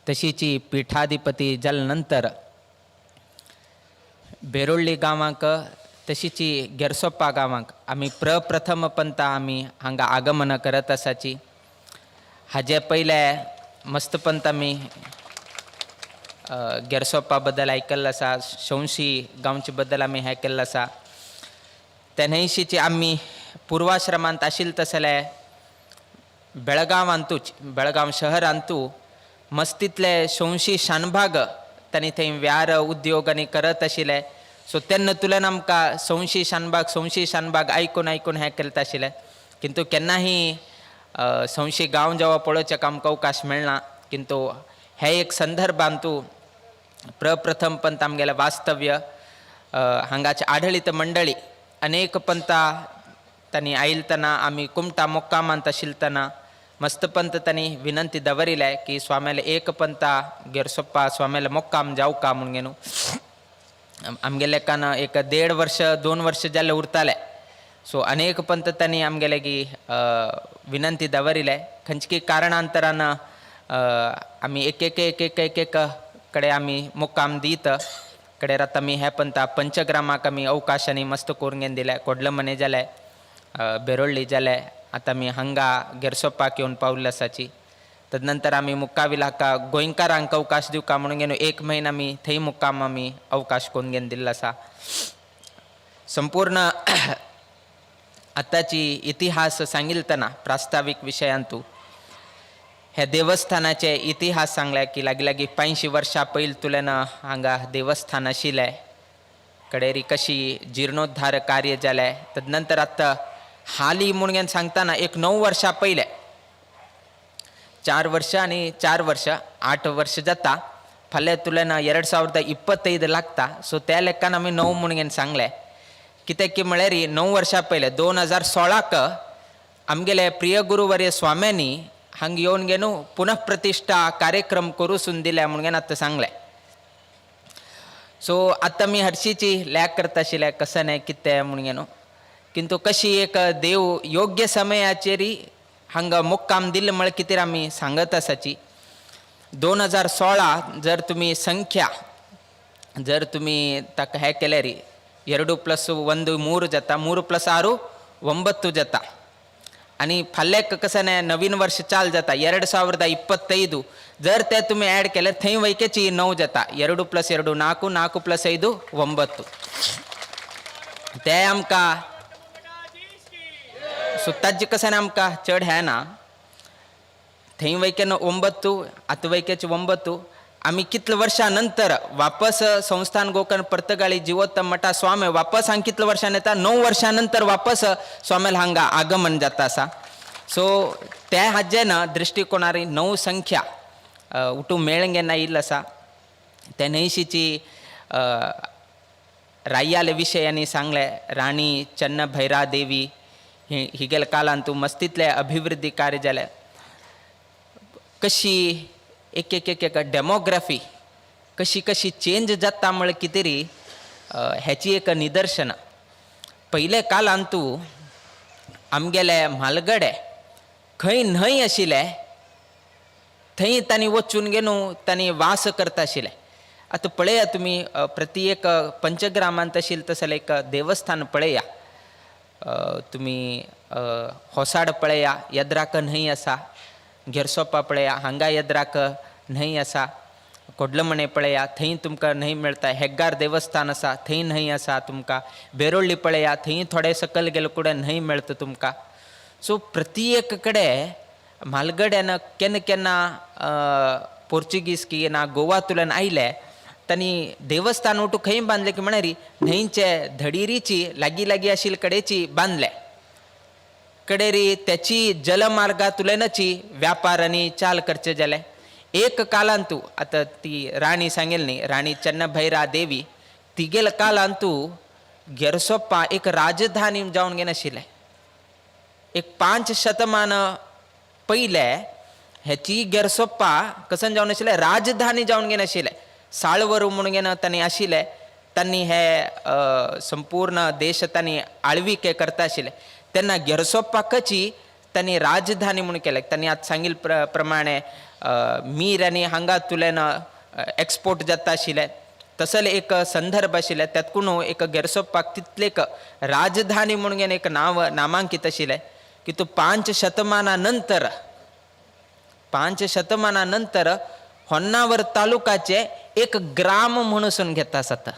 तशीची पीठाधिपती जाले बेरोळ्ळी गांवांक तशीची गेरसोप्पा गांवांक आमी प्रप्रथम पंत आमी हांगा आगमन करत आसाची. हाजे पयले मस्त पंत आमी गेरसोप्पा बद्दल आयकल्लो आसा, शौंशी गांवचे बद्दल आमी आयकल्लो आसा. तेन्हेशीची आमी पूर्वाश्रमांत आशिल्ले तसले बेळगांवांतूच बेळगांव शहरांतू मस्तीतले शौंशी शानभाग तांणी थंय व्यार उद्योग आनी करत आशिल्ले. सो तेन्ना तुलेन आमकां संशी शानबाग आयकून हें केलें आशिल्लें. किंतु केन्नाही संशी गांव जेव्हा पळोवचेक आमकां अवकाश मेळना. किंतु हे एक संदर्भांतू प्रप्रथम पंत आमगेलें वास्तव्य हांगाची आढळीत मंडळी अनेक पंतां तांणी आयिल्तना आमी कुमटा मोक्कामांत आशिल्तना मस्त पंत तांणी विनंती दवरिले की स्वामेले एक पंता गेरसोप्पा स्वामेले मोक्काम जावका म्हणून. आमगेले कान एक 1.5 वर्ष 2 वर्ष जाले उरताले. सो अनेक पंत तांणी आमगेले की विनंती दवरिले. खंयची कारणांतरान आमी एक कडे आमी मुक्काम दीत कडेर आतां आमी हे पंता पंचग्रामाक आमी अवकाशांनी मस्त करून दिले. कोडलमने जाले, बेरोळ्ळी जाले, आतां आमी हांगा गेरसोप्पाक येवन पावल्ले आसाची. तदनंतर आमी मुक्काविलाका गोंयकारांक अवकाश दिवका म्हणून 1 म्हयनो आमी थंय मुक्काम आमी अवकाश करून घेवन दिल्लो आसा. संपूर्ण आताची इतिहास सांगिल्तना प्रास्ताविक विशयांतू हे देवस्थानाचे इतिहास सांगले की लागीं 85 वर्सां पयलीं तुलेन हांगा देवस्थान आशिल्लें. कडेरी कशी जीर्णोद्धार कार्य जालें. तदनंतर आतां हाली म्हणून सांगतना 9 वर्सां पयले 4 वर्ष आनी 4 वर्ष 8 वर्ष जाता. फाल्यां तुलेन 2025 लागता. सो त्या लेखान आमी 9 म्हणून सांगले. कित्याक की म्हळ्यार 9 वर्सां पयले 2016क आमगेले प्रिय गुरुवर्य स्वाम्यांनी हांगा येवन घेवन पुनःप्रतिश्ठा कार्यक्रम करूसून दिले म्हणून आतां सांगले. सो आतां आमी हरशीची लॅक करता आशिल्ले कसं नाही कितें म्हणून. किंतु कशी एक देव योग्य समयाचेरी हांगा मुक्काम दिल्ले म्हळ्यार कितें आमी सांगत आसाची. 2016 जर तुमी संख्या जर तुमी ताका हें केल्यार 2 + 1 3 जाता. 3 + 6 9 जाता. आनी फाल्याक कसन नवीन वर्ष चाल जाता 2025. जर ते तुमी ॲड केल्यार थंय वयकेची 9 जाता. 2 + 2 4, 4 + 5 9. ते आमकां सो ताजे कसन आमकां चड हें ना. थंय वयकेन 9 आतां वयकेची 9. आमी कितले वर्सां नंतर वापस संस्थान गोकर्ण पर्तगाळी जिवोत्तम मठा स्वामी वापस हांगा कितले वर्सां येता. 9 वर्सां नंतर वापस स्वामेल हांगा आगमन जाता आसा. सो त्या हाजेन दृश्टिकोनार 9 संख्या उठून मेळून घेवन आयिल्लो आसा. ते नैशीची रायाले विशयांनी सांगले. राणी चन्नभैरा देवी हिगेल कालांतू मस्तीतले अभिवृद्धी कार्य जाले. कशी एक डेमोग्राफी कशी चेंज जाता म्हळ्यार कितें री हेची एक निदर्शन. पयले कालांतू आमगेले म्हालगडे खंय न्हंय आशिल्ले थंय तांणी वचून गेनू तांणी वास करता आशिल्ले. आतां पळया तुमी प्रति एक पंचग्रामांत आशिल्लें तसलें एक देवस्थान पळया. तुमी होसाड पळया, येद्राक न्हंय आसा. घेरसोपा पळया, हांगा येद्राक न्हंय आसा. कोडलमणे पळया, थंय तुमकां न्हंय मेळटा. हेग्गार देवस्थान आसा, थंय न्हंय आसा तुमकां. बेरोळ्ळी पळया, थंय थोडे सकयल गेले कुडें न्हंय मेळटा तुमकां. सो प्रति एक कडेन म्हालगड्यान केन्ना केन्ना पोर्चुगीज की ना गोवातुल्यान आयले, तांणी देवस्थान उठू खंय बांदलें की म्हणारी न्हंयचे धडिरीची लागीं लागीं आशिल्ले कडेची बांदले. कडेरी त्याची जलमार्गातुल्यानची व्यापार आनी चाल करचे जाले. एक कालांतू आतां ती राणी सांगेल न्ही, राणी चन्नभैरा देवी, तिगेल कालांतू घेरसोप्पा एक राजधानी जावन गेन आशिल्लें. एक 5 शतमान पयले हेची घेरसोप्पा कसन जावन आशिल्लें, राजधानी जावन गेन आशिल्लें. साळवरू म्हणून गेन तांणी आशिल्लें. तांणी हे संपूर्ण देश तांणी आळविके करता आशिल्ले. तेन्ना घेरसोप्पाकची तांणी राजधानी म्हणून केले. तांणी आतां सांगिल्ले प्रमाणे मीर आनी हांगातुल्यान एक्सपोर्ट जाता आशिल्ले. तसले एक संदर्भ आशिल्ले. त्यातून एक घेरसोप्पाक तितले एक राजधानी म्हणून गेन एक नामांकीत आशिल्लें की तो 5 शतमानानंतर होन्नावर तालुकाचे एक ग्राम म्हणून घेता आसत.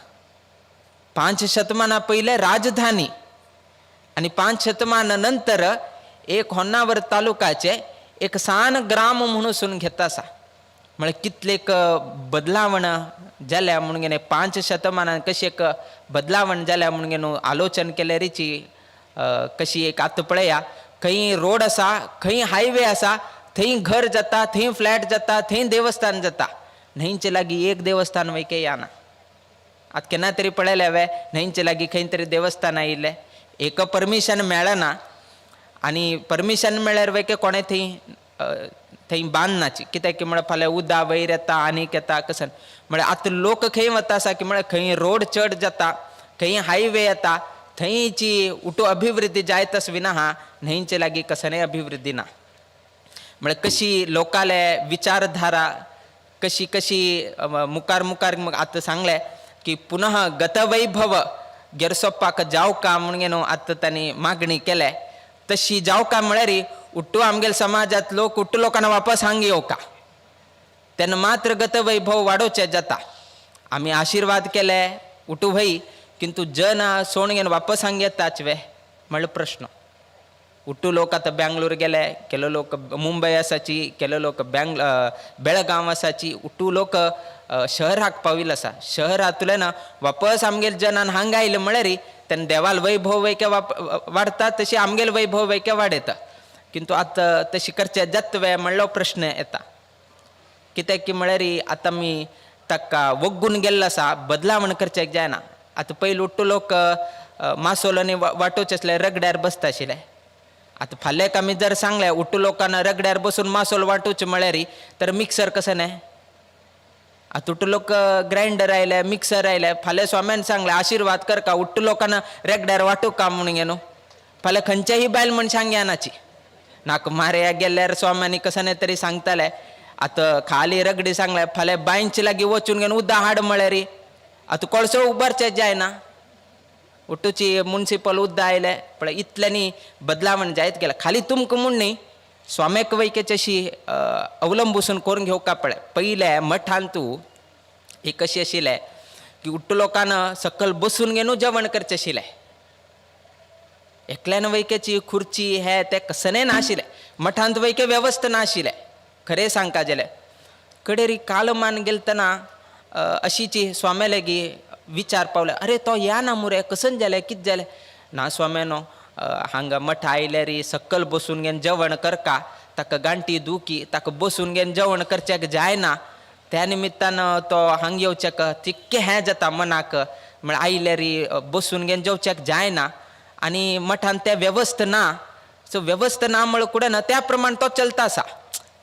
5 शतमाना पयले राजधानी आणि 5 शतमानानंतर एक होन्नावर तालुकाचे एक सान ग्राम म्हणून घेता आसा. म्हळ्यार कितलेक बदलावण जाल्या म्हणून गेले 5 शतमानान कशी एक बदलावण जाल्या म्हणून गेलो आलोचन केले रिची. कशी एक आतां पळया, खंय रोड आसा, खंय हायवे आसा, थंय घर जाता, थंय फ्लॅट जाता, थंय देवस्थान जाता. न्हंयचे लागीं एक देवस्थान वैके येना. आतां केन्ना तरी पळयलें हांवें न्हंयचे लागीं खंय तरी देवस्थान आयिल्लें. एक परमिशन मेळना आनी परमिशन मेळ्ळ्यार वैके कोणें थंय बांदनाची. कित्याक की म्हळ्यार फाल्यां उदक वयर येता, आनीक येता कसन. म्हळ्यार आतां लोक खंय वता आसा की म्हळ्यार खंय रोड चड जाता, खंय हायवे येता, थंयची उठू अभिवृद्धी जायतच विना हा न्हंयचे लागीं कसनय अभिवृद्धी ना. म्हळ्यार कशी लोकाले विचारधारा कशी कशी मुखार आतां सांगलें की पुनः गतवैभव घेरसोप्पाक जावका म्हणून गेलो आतां तांणी मागणी केले. तशी जावका म्हळ्यार उट्टू आमगेल समाजात लोक उट्टू लोकांना वापस हांग येवका. तेन्ना मात्र गतवैभव वाडोवचें जाता. आमी आशिर्वाद केले उठू भई, किंतु जन सोण घेवन वापस हांग येताच वे म्हणल्यार प्रश्न. उट्टू लोक आतां बेंगलोर गेले, केलो लोक मुंबय आसाची, केलो लोक बेळगांव आसाची. उट्टू लोक शहराक पाविल्लो आसा. शहरांतल्यान वापस आमगेल जनान हांगा आयले म्हळ्यार तेन्ना देवाल वैभव वैके वाडता, तशी आमगेल वैभव वैके वाडयता. किंतु आतां तशी करचें जाता वे म्हणलो प्रश्न येता. कित्याक की म्हळ्यार आतां आमी ताका वग्गून गेल्लो आसा, बदलावण करचें जायना. आतां पयलीं उट्टू लोक मासोल आनी वांटोवचे आसले रगड्यार बसता आशिल्ले. आतां फाल्यांक आमी जर सांगलें उट्टू लोकांना रगड्यार बसून मासोल वांटोवचें म्हळ्यार तर मिक्सर कसं न्हय. आतां उट्टू लोक ग्रायंडर आयले, मिक्सर आयले. फाल्यां स्वाम्यान सांगलें आशिर्वाद कर का उट्टू लोकांना रगड्यार वांटू का म्हणून गेलो. फाल्यां खंयच्याही बायल मनशांक येनाची. नाका मारया गेल्यार स्वाम्यांनी कसं तरी सांगताले. आतां खाली रगडी सांगलें, फाल्यां बांयचे लागीं वचून घेवन उदक हाड म्हळ्यार आतां कोळसो उबारचें जायना. उट्टूची मुन्सिपल उदक आयले पण इतल्यांनी बदलावण जायत गेला. खाली तुमकां म्हूण न्ही, स्वाम्याक वैकेची अशी अवलंबून करून घेवका पळय. पयले मठांतू एक अशी आशिल्लें की उट्टू लोकांना सकयल बसून घेवन जेवण करचें आशिल्लें. एकल्यान वैकेची खुर्ची हे ते कसनय नाशिल्लें. मठांत वैके वेवस्था नाशिल्लें खरें सांगता जाल्यार. कडेरी कालमान गेलतना अशीची स्वाम्या लागीं विचार पावले, अरे तो या ना मुरे, कसन जालें, कितें जालें. ना स्वाम्यानो, हांगा मठ आयल्यार सकयल बसून घेवन जेवण करका, ताका गांठी दुखी, ताका बसून घेवन जेवण करचें जायना. त्या निमित्तान तो हांगा येवचेक तितकें हें जाता मनाक. म्हळ्यार आयल्यार बसून घेवन जेवचेक जायना आनी मठांत तें वेवस्था ना. सो वेवस्था ना म्हळ्यार कुडें ना त्या प्रमाण तो चलता आसा.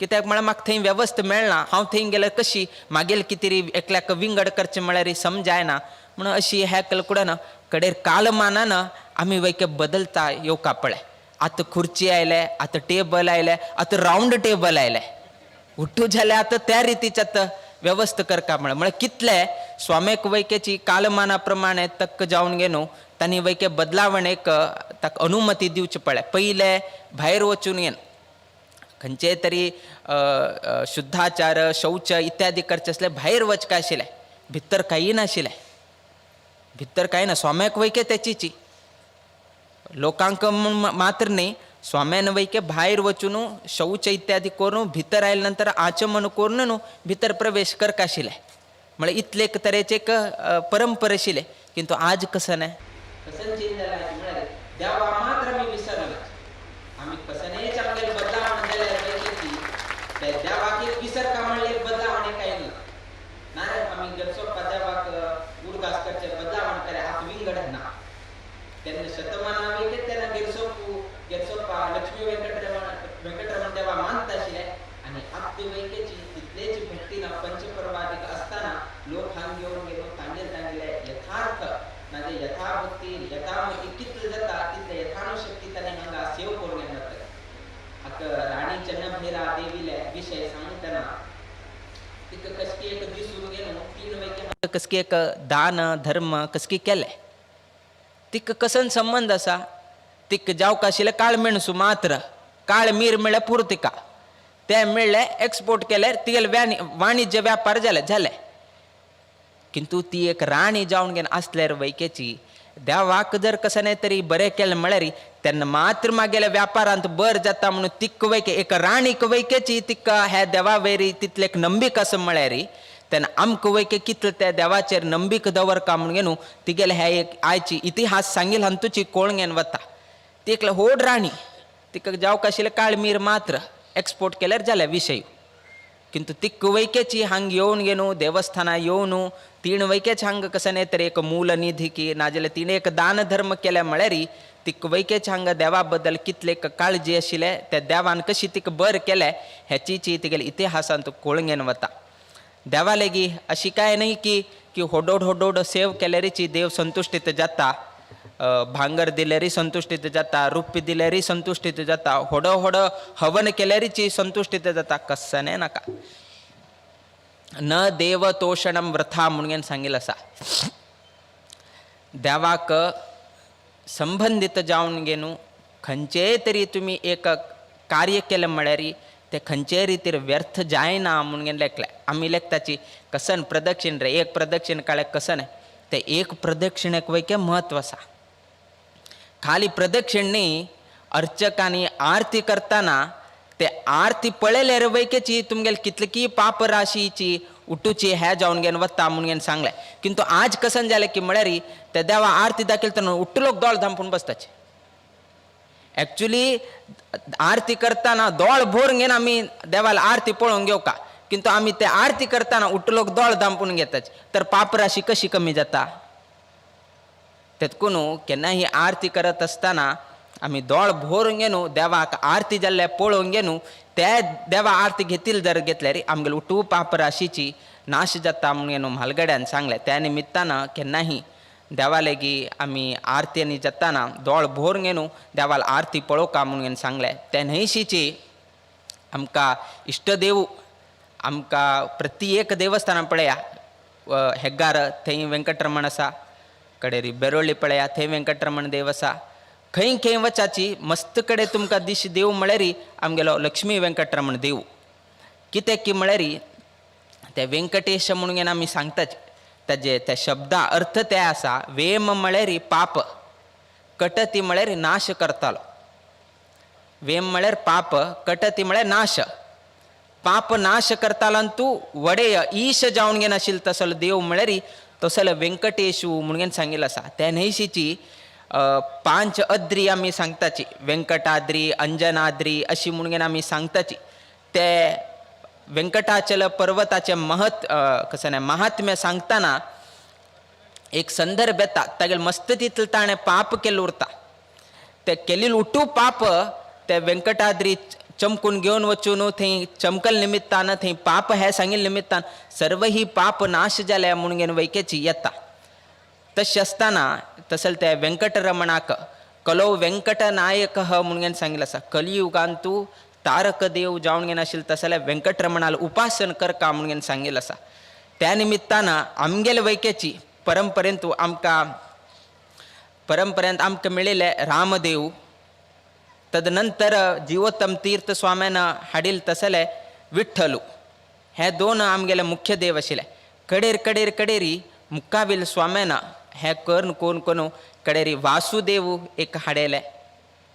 कित्याक म्हळ्यार म्हाका थंय वेवस्था मेळना, हांव थंय गेल्यार कशी मागेल कितें तरी एकल्याक विंगड करचें म्हळ्यार समजायना. म्हणून अशी हे केलें कुडें ना. कडेर कालमानान आमी वैके बदलता येवका पळय. आतां खुर्ची आयले, आतां टेबल आयले, आतां रावंड टेबल आयले. उठू झाल्या आता त्या रितीच्यात व्यवस्था कर का म्हळे कितले स्वामेक वैकेची कालमानाप्रमाणे तक्क जाऊन गेनो तांणी वैके बदलावणेक ताका अनुमती दिवची पडले. पहिले भायर वचून येन खंयचे तरी शुद्धाचार शौच इत्यादी करचे असले भायर वचका आशिल्ले, भितर काही नाशिल्ले. भितर काही ना स्वाम्याक वैके त्याचीची लोकांक मात्र नाही. स्वाम्यान वैके भायर वचून शौच इत्यादी करून भितर आयल्या नंतर आचमन करून न्हू भितर प्रवेश करक आशिल्ले. म्हळ्यार इतले एक तरेचे एक परंपरा आशिल्ले. किंतु आज कसं नाही, कसं चेंज जाला म्हळ्यार देवा मात्र आमी विसरले. आमी कसं चांगले बदलावण जाल्यार त्या देवाक एक विसर का म्हणले बदलावण काही ना नारे आमी गरजो देवाक उडगास करचे बदलावण करे हात विंगड ना. त्यांना शतमाना वैके त्यांना गेरसोप्पा लक्ष्मी वेंकटरमण देवा मानत आशिल्ले. आणि आत्ते वैकेची तितलेची भक्तीना पंचपर्वादिक असताना लोक हांग घेऊन गेलो तांगेले यथार्थ म्हणजे यथाभक्ती यथामती कितले जाता तितले यथानुशक्ती तांणी हांगा सेव करून येतात. राणी चन्नभैरा देवीले विषय सांगतना तिक कसकी एक दिसून गेलो 3 वैके कसकी एक दान धर्म कसकी केले. तिक कसन संबंध असा तिक जावक आशिल्ले काळ मेणसू मात्र काळ मीर मिळ्ळे पुर्तिका ते मिळ्ळे एक्सपोर्ट केले तिगेले वाणिज्य व्यापार झाले. किंतु ती एक राणी जावन घेवन असल्यार वैकेची देवाक जर कसं नाही तरी बरें केलें म्हळ्यार तेन्ना मात्र मागेल्या व्यापारांत बर जाता म्हणून तिक वैके एक राणीक वैकेची तिका ह्या देवा वयरी तितलेक नंबीक आसा म्हळ्यार तेन्ना आमकां वैके कितले त्या देवाचेर नंबीक दवरका म्हणून घेवन तिगेले ह्या एक आयची इतिहास सांगिल हांतूची कोळंगेन वता. ती एक व्हड राणी तिका जावक आशिल्ले काळ मीर मात्र एक्सपोर्ट केल्यार जालें विशय. किंतु तिक वैकेची हांग येवन गेनू देवस्थाना येवन 3 वैकेच हांग कसं नाही तरी एक मूल निधी की नाजाल्यार तिणे एक दान धर्म केल्या म्हळ्यार तिक वैकेच हांगा देवा बद्दल कितले काळजी आशिल्ले त्या देवान कशी तिका बर केले हेचीची तिगेले इतिहासांत कोळंगेन वता. देवा लेगी अशी काय नाही की होडोड सेव केल्यारीची देव संतुष्टीत जाता, भांगर दिल्यारी संतुष्टीत जाता, रुपी दिल्यारी संतुष्टीत जाता, होडो हवन केल्यारीची संतुष्टीत जाता. कसं नाही नाका. न देव तोषणम व्रथा म्हणून सांगिल असा. देवाक संबंधित जावन गेनू खंयचे तरी तुम्ही एक कार्य केलं म्हळ्यार ते खंयचे रितीर व्यर्थ जायना म्हणून लेखले. आमी लेखताची कसन प्रदक्षिण रे एक प्रदक्षिण काळे कसन ते एक प्रदक्षिणेक वैके महत्व आसा. खाली प्रदक्षिण न्ही अर्चकांनी आरती करताना ते आरती पळयल्यार वैकेची तुमगेली कितले की पाप राशीची उठूची हे जावन घेवन वता म्हणून सांगले. किंतु आज कसन जालें की म्हळ्यार ते देवा आरती दाखयतना उठलोक दोळ धांपून बसताचे. एक्चुली आरती करताना दोळ भोरून घेवन आमी देवाला आरती पळोवंक घेवका. किंतु आमी ते आरती करताना उठलोक दोळ धांपून घेताचे तर पाप राशी कशी कमी जाता. तेतकून केन्नाय ही आरती करत असताना आमी दोळ भोरून घेनू देवाक आरती जाल्ले पळोवंक घेनू ते देवा आरती घेतल्यार आमगेले उठू पाप राशीची नाश जाता म्हणून म्हालगड्यान सांगले. त्या निमित्तानं केन्नाही देवा लेगी आमी आरतीनी जाताना दोळ भोरून घेनू देवाला आरती पळोवका म्हणून सांगले. त्या न्हयशीची आमकां इष्टदेव आमकां प्रत्येक देवस्थानां पळया हेग्गार थंय वेंकटरमण आसा, कडेरी बेरोळ्ळी पळया थंय वेंकटरमण देव आसा. खंय वचाची मस्त कडे तुमकां दिश देव म्हळ्यार आमगेलो लक्ष्मी वेंकटरमण देव. कित्याक की म्हळ्यार ते वेंकटेश म्हणून आमी सांगताचे ताजे त्या शब्दा अर्थ ते आसा वेम म्हळ्यार पाप, कटती म्हळ्यार नाश करतालो. वेम म्हळ्यार पाप, कटती म्हळ्यार नाश. पाप नाश करतालो तूं वडेय ईश जावन घेन आशिल्लो तसलो देव म्हळ्यार तसलो वेंकटेशू म्हणून सांगिल्लो आसा. त्या न्हयशीची 5 अद्री आमी सांगताची वेंकटाद्री अंजनाद्री अशी म्हणून आमी सांगताची. ते वेंकटाचल पर्वताचे कसं नाही महात्म्य सांगताना एक संदर्भ येता. तागेले मस्त तितले ताणें पाप केल्लो उरता. ते केल्लें उठू पाप ते वेंकटाद्री चमकून घेवन वचून थंय चमकल निमित्तान थंय पाप हे सांगिल्ले निमित्तान सर्व ही पाप नाश जाले म्हणून वैकेची येता. तशें आसताना तसले ते वेंकटरमणाक कलो वेंकट नायक म्हणून सांगिल्लें आसा. कलियुगांतू तारक देव जावन घेन आशिल्लो तस जाल्यार व्यंकटरमणाला उपासन कर का म्हणून सांगिल्लें आसा. त्या निमित्तानं आमगेले वैक्याची परंपरेंत आमकां मेळिल्ले रामदेव, तदनंतर जीवोत्तम तीर्थ स्वाम्यानं हाडिल्ले तसले विठ्ठलू, हे दोन आमगेले मुख्य देव आशिल्ले. कडेरी मुक्कावील स्वाम्यानं हे कर्ण कोण कडेरी वासुदेव एक हाडेले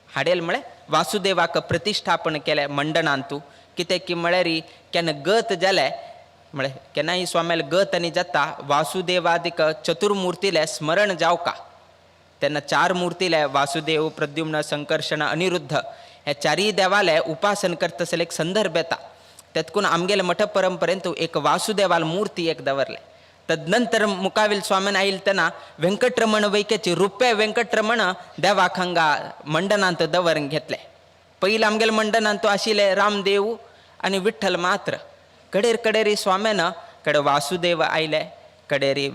म्हळ्यार वासुदेवाक प्रतिष्ठापन केलें मंडनांतू. कित्याक की म्हळ्यार केन्ना गत जालें म्हळ्यार केन्नाय स्वाम्याले गत आनी जाता वासुदेवादीक चतुर्मुर्तीले स्मरण जावका. तेन्ना 4 मुर्तीले वासुदेव, प्रद्युम्न, संकर्षण, अनिरुद्ध हे 4 देवाले उपासन करता आसले एक संदर्भ येता. तेतकून आमगेले मठ परंपरेंत एक वासुदेवाल मूर्ती एक दवरले. तदनंतर मुकावील स्वाम्यान आयिल्ले तेन्ना व्यंकटरमण वैक्याची रुपे व्यंकटरमण देवाक हांगा मंडनांत दवरून घेतले. पयलीं आमगेले मंडनांत आशिल्ले रामदेव आनी विठ्ठल मात्र. कडेरी स्वाम्यान कडे वासुदेव आयले, कडेरी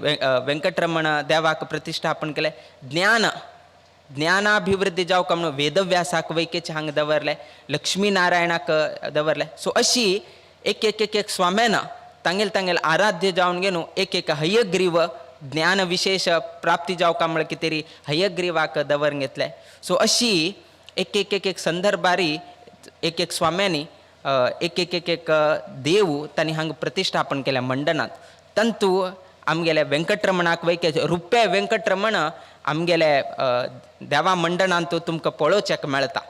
व्यंकटरमण देवाक प्रतिष्ठापन केले. ज्ञानाभिवृद्धी जावका म्हणून वेदव्यासाक वैक्याचे हांगा दवरले, लक्ष्मी नारायणाक दवरले. सो अशी एक स्वाम्यान तांगेल आराध्य जावन घेवन एक हयग्रीव ज्ञान विशेष प्राप्ती जावका म्हळ्यार कितें तरी हयग्रीवाक दवरून घेतले. सो अशी एक संदर्भारी एक स्वाम्यांनी एक देव तांणी हांगा प्रतिष्ठापन केल्या मंडनांत. तंतू आमगेले व्यंकटरमणाक वैक्याचे रुपे व्यंकटरमण आमगेले देवा मंडनांत तुमकां पळोवचेक मेळटा.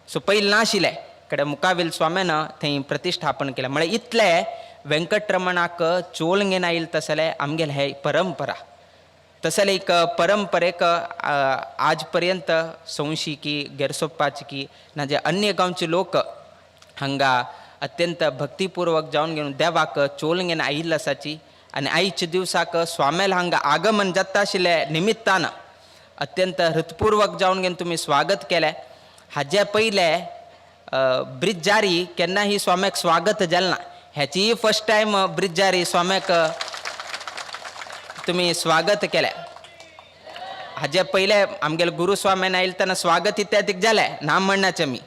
सो पयलीं नाशिल्ले, कडे मुकावील स्वाम्यान थंय प्रतिष्ठापन केलें. म्हळ्यार इतले व्यंकटरमणाक चोल घेवन आयिल्ले तसले आमगेले हे परंपरा. तसले एक परंपरेक आज पर्यंत संशी की गेरसोप्पाची की ना जे अन्य गांवचे लोक हांगा अत्यंत भक्तीपूर्वक जावन घेवन देवाक चोल घेवन आयिल्ले आसाची. आनी आयच्या दिवसाक स्वाम्याला हांगा आगमन जाता आशिल्ले निमित्तान अत्यंत हृतपूर्वक जावन घेवन तुमी स्वागत केलें. हाजे पयले ब्रिजारी केन्नाही स्वाम्याक स्वागत जालें ना. ह्याची फर्स्ट टायम ब्रिजारी स्वाम्याक तुमी स्वागत केलें. हाजे पयले आमगेले गुरू स्वाम्यान आयिल्ले तेन्ना स्वागत इत्यादीक जालें ना म्हणनाचें आमी.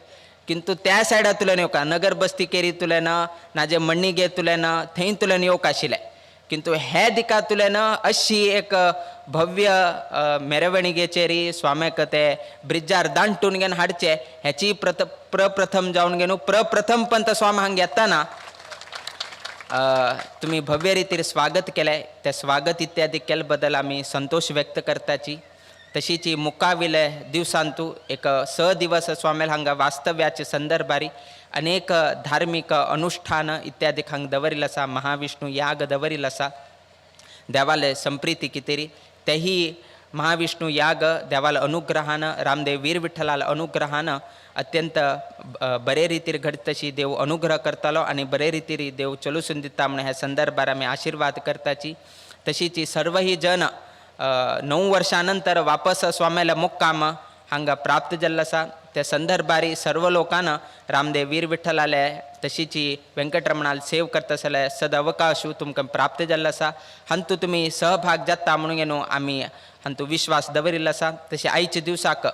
किंतु त्या सायडांतल्यान येवका नगर बस्ती केरींतल्यान ना जे मण्णीगे तुल्यान थंय तुल्यान येवक आशिल्लें. किंतु हे दिकांतल्यान अशी एक भव्य मेरवणिकेचेरी स्वाम्याक ते ब्रिजार दांटून घेवन हाडचे हेची प्रप्रथम जावन घेवन प्रप्रथम पंत स्वामी हांगा येताना तुम्ही भव्य रितीर स्वागत केलें. ते स्वागत इत्यादी केले बद्दल आमी संतोष व्यक्त करताची. तशीच मुक्काविले दिवसांतू एक 6 दिवस स्वाम्याल हांगा वास्तव्याचे संदर्भारी अनेक धार्मिक अनुष्ठान इत्यादी हांगा दवरिल्ले आसा. महाविष्णू याग दवरिल्लो आसा. देवाले संप्रीती कितेरी तेही महाविष्णू याग देवाला अनुग्रहान रामदेव वीर विठ्ठलाल अनुग्रहान अत्यंत बरे रितीर घडतशी देव अनुग्रह करतालो आनी बरे रितीर देव चलूसून दिता म्हणून ह्या संदर्भार आमी आशीर्वाद करताची. तशीच सर्वही जन 9 वर्षानंतर वापस स्वाम्याला मुक्काम हांगा प्राप्त जाल्लो आसा. त्या संदर्भारी सर्व लोकांना रामदेव वीर विठ्ठलाले तशीच व्यंकटरमणाल सेव करता आसले सद अवकाश तुमकां प्राप्त जाल्लो आसा. हांतू तुमी सहभाग जाता म्हणून घेवन आमी हांतू विश्वास दवरिल्लो आसा. तशें आयच्या दिवसाक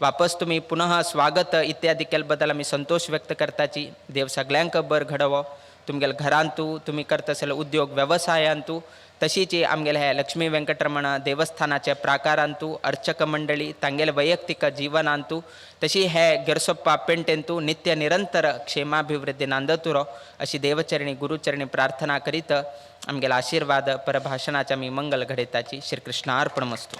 वापस तुम्ही पुनः स्वागत इत्यादी केले बद्दल आमी संतोष व्यक्त करताची. देव सगळ्यांक बर घडोवो. तुमगेल्या घरांतू तुमी करता आसले उद्योग व्यवसायांतू तशीच आमगेले हे लक्ष्मी व्यंकटरमण देवस्थानाच्या प्राकारांतू अर्चक मंडळी तांगेले वैयक्तिक जीवनांतू तशी हे गिरसोप्पा पेंटेंतू नित्य निरंतर क्षेमाभिवृद्धी नांदतुरो अशी देवचरणी गुरुचरणी प्रार्थना करीत आमगेला आशीर्वाद परभाषणाच्या मी मंगल घडयताची. श्रीकृष्णार्पणमस्तु.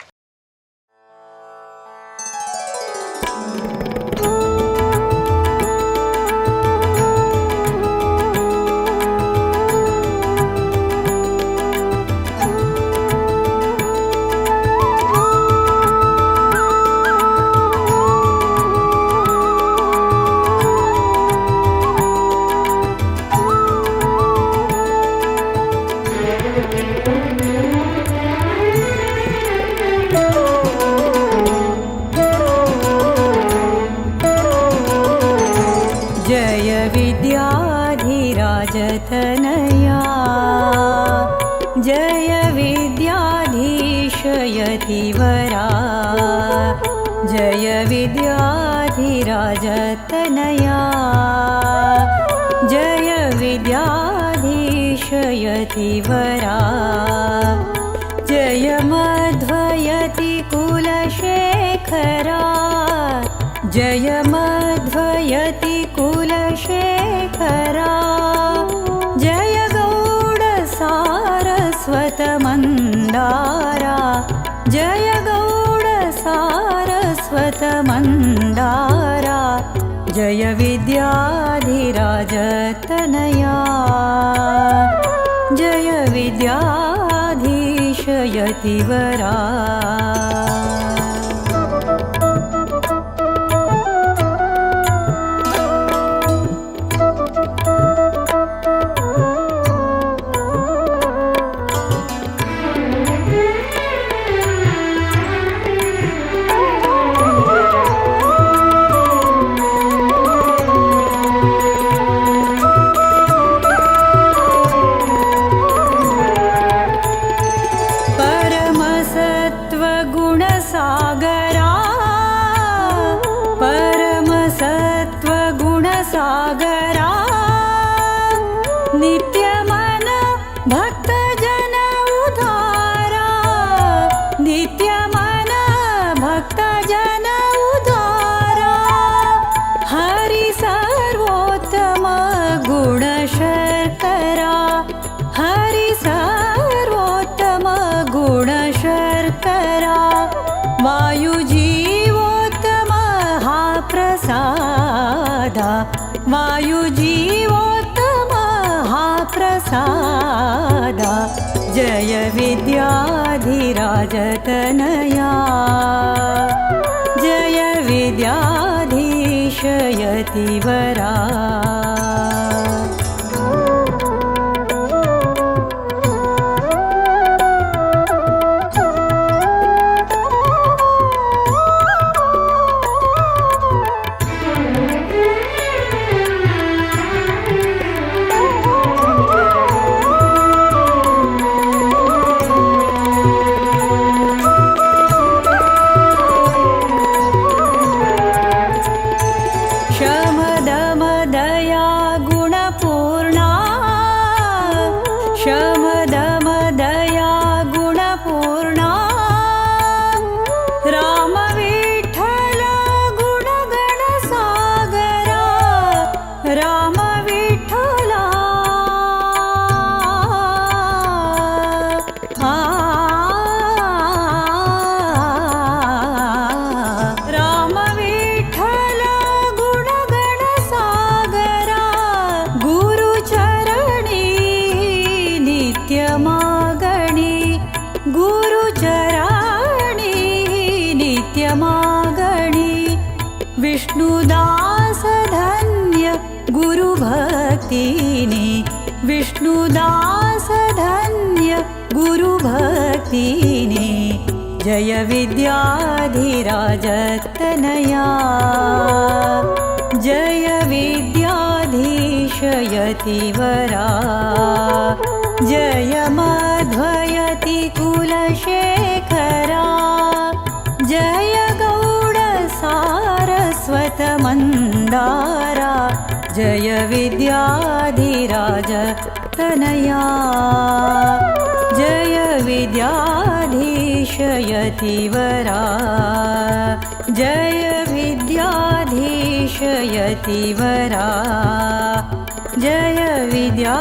तनया जय विद्याधीशयतिवरा जय विद्याधिराजतनया विद्याधीशयतिवरा जय मध्वयति कुलशेखरा जय मध्वयति कुलशेखरा जय गौड सारस्वतमन्दारा जय गौड सारस्वतमन्दारा जय विद्याधिराजतनया जय विद्याधीशयतिवरा परमसत्त्वगुणसागरा नित्यमन भक्तजन उद्धारा नित्यमन भक्तजन उद्धारा हरि सर्वोत्तम गुणशर्करा हरि सर्वोत्तम गुणशर्करा वायुजीवोत्तम हा प्रसादा वायुजीवोत्तम हा प्रसादा जय विद्याधिराजतनया जय विद्याधीशयतिवरा शमदमदया गुणपूर्णा शमदमदया गुणपूर्णा रामविठ्ठल गुणगणसागरा रामविठ्ठला रामविठ्ठल गुणगणसागरा गुरुचरणी नित्यमागणी गुरुचरणी नित्यमागणी विष्णुदास धन्य गुरुभक्तिनी विष्णुदास धन्य गुरुभक्तिनी जय विद्याधिराजतनया जय विद्याधीशयतिवरा जय मध्वयति कुलशेखरा जय गौड सारस्वतमन्दारा जय विद्याधिराजतनया जय विद्याधीशयतिवरा जय विद्याधीशयतिवरा जय विद्याधीशयतिवरा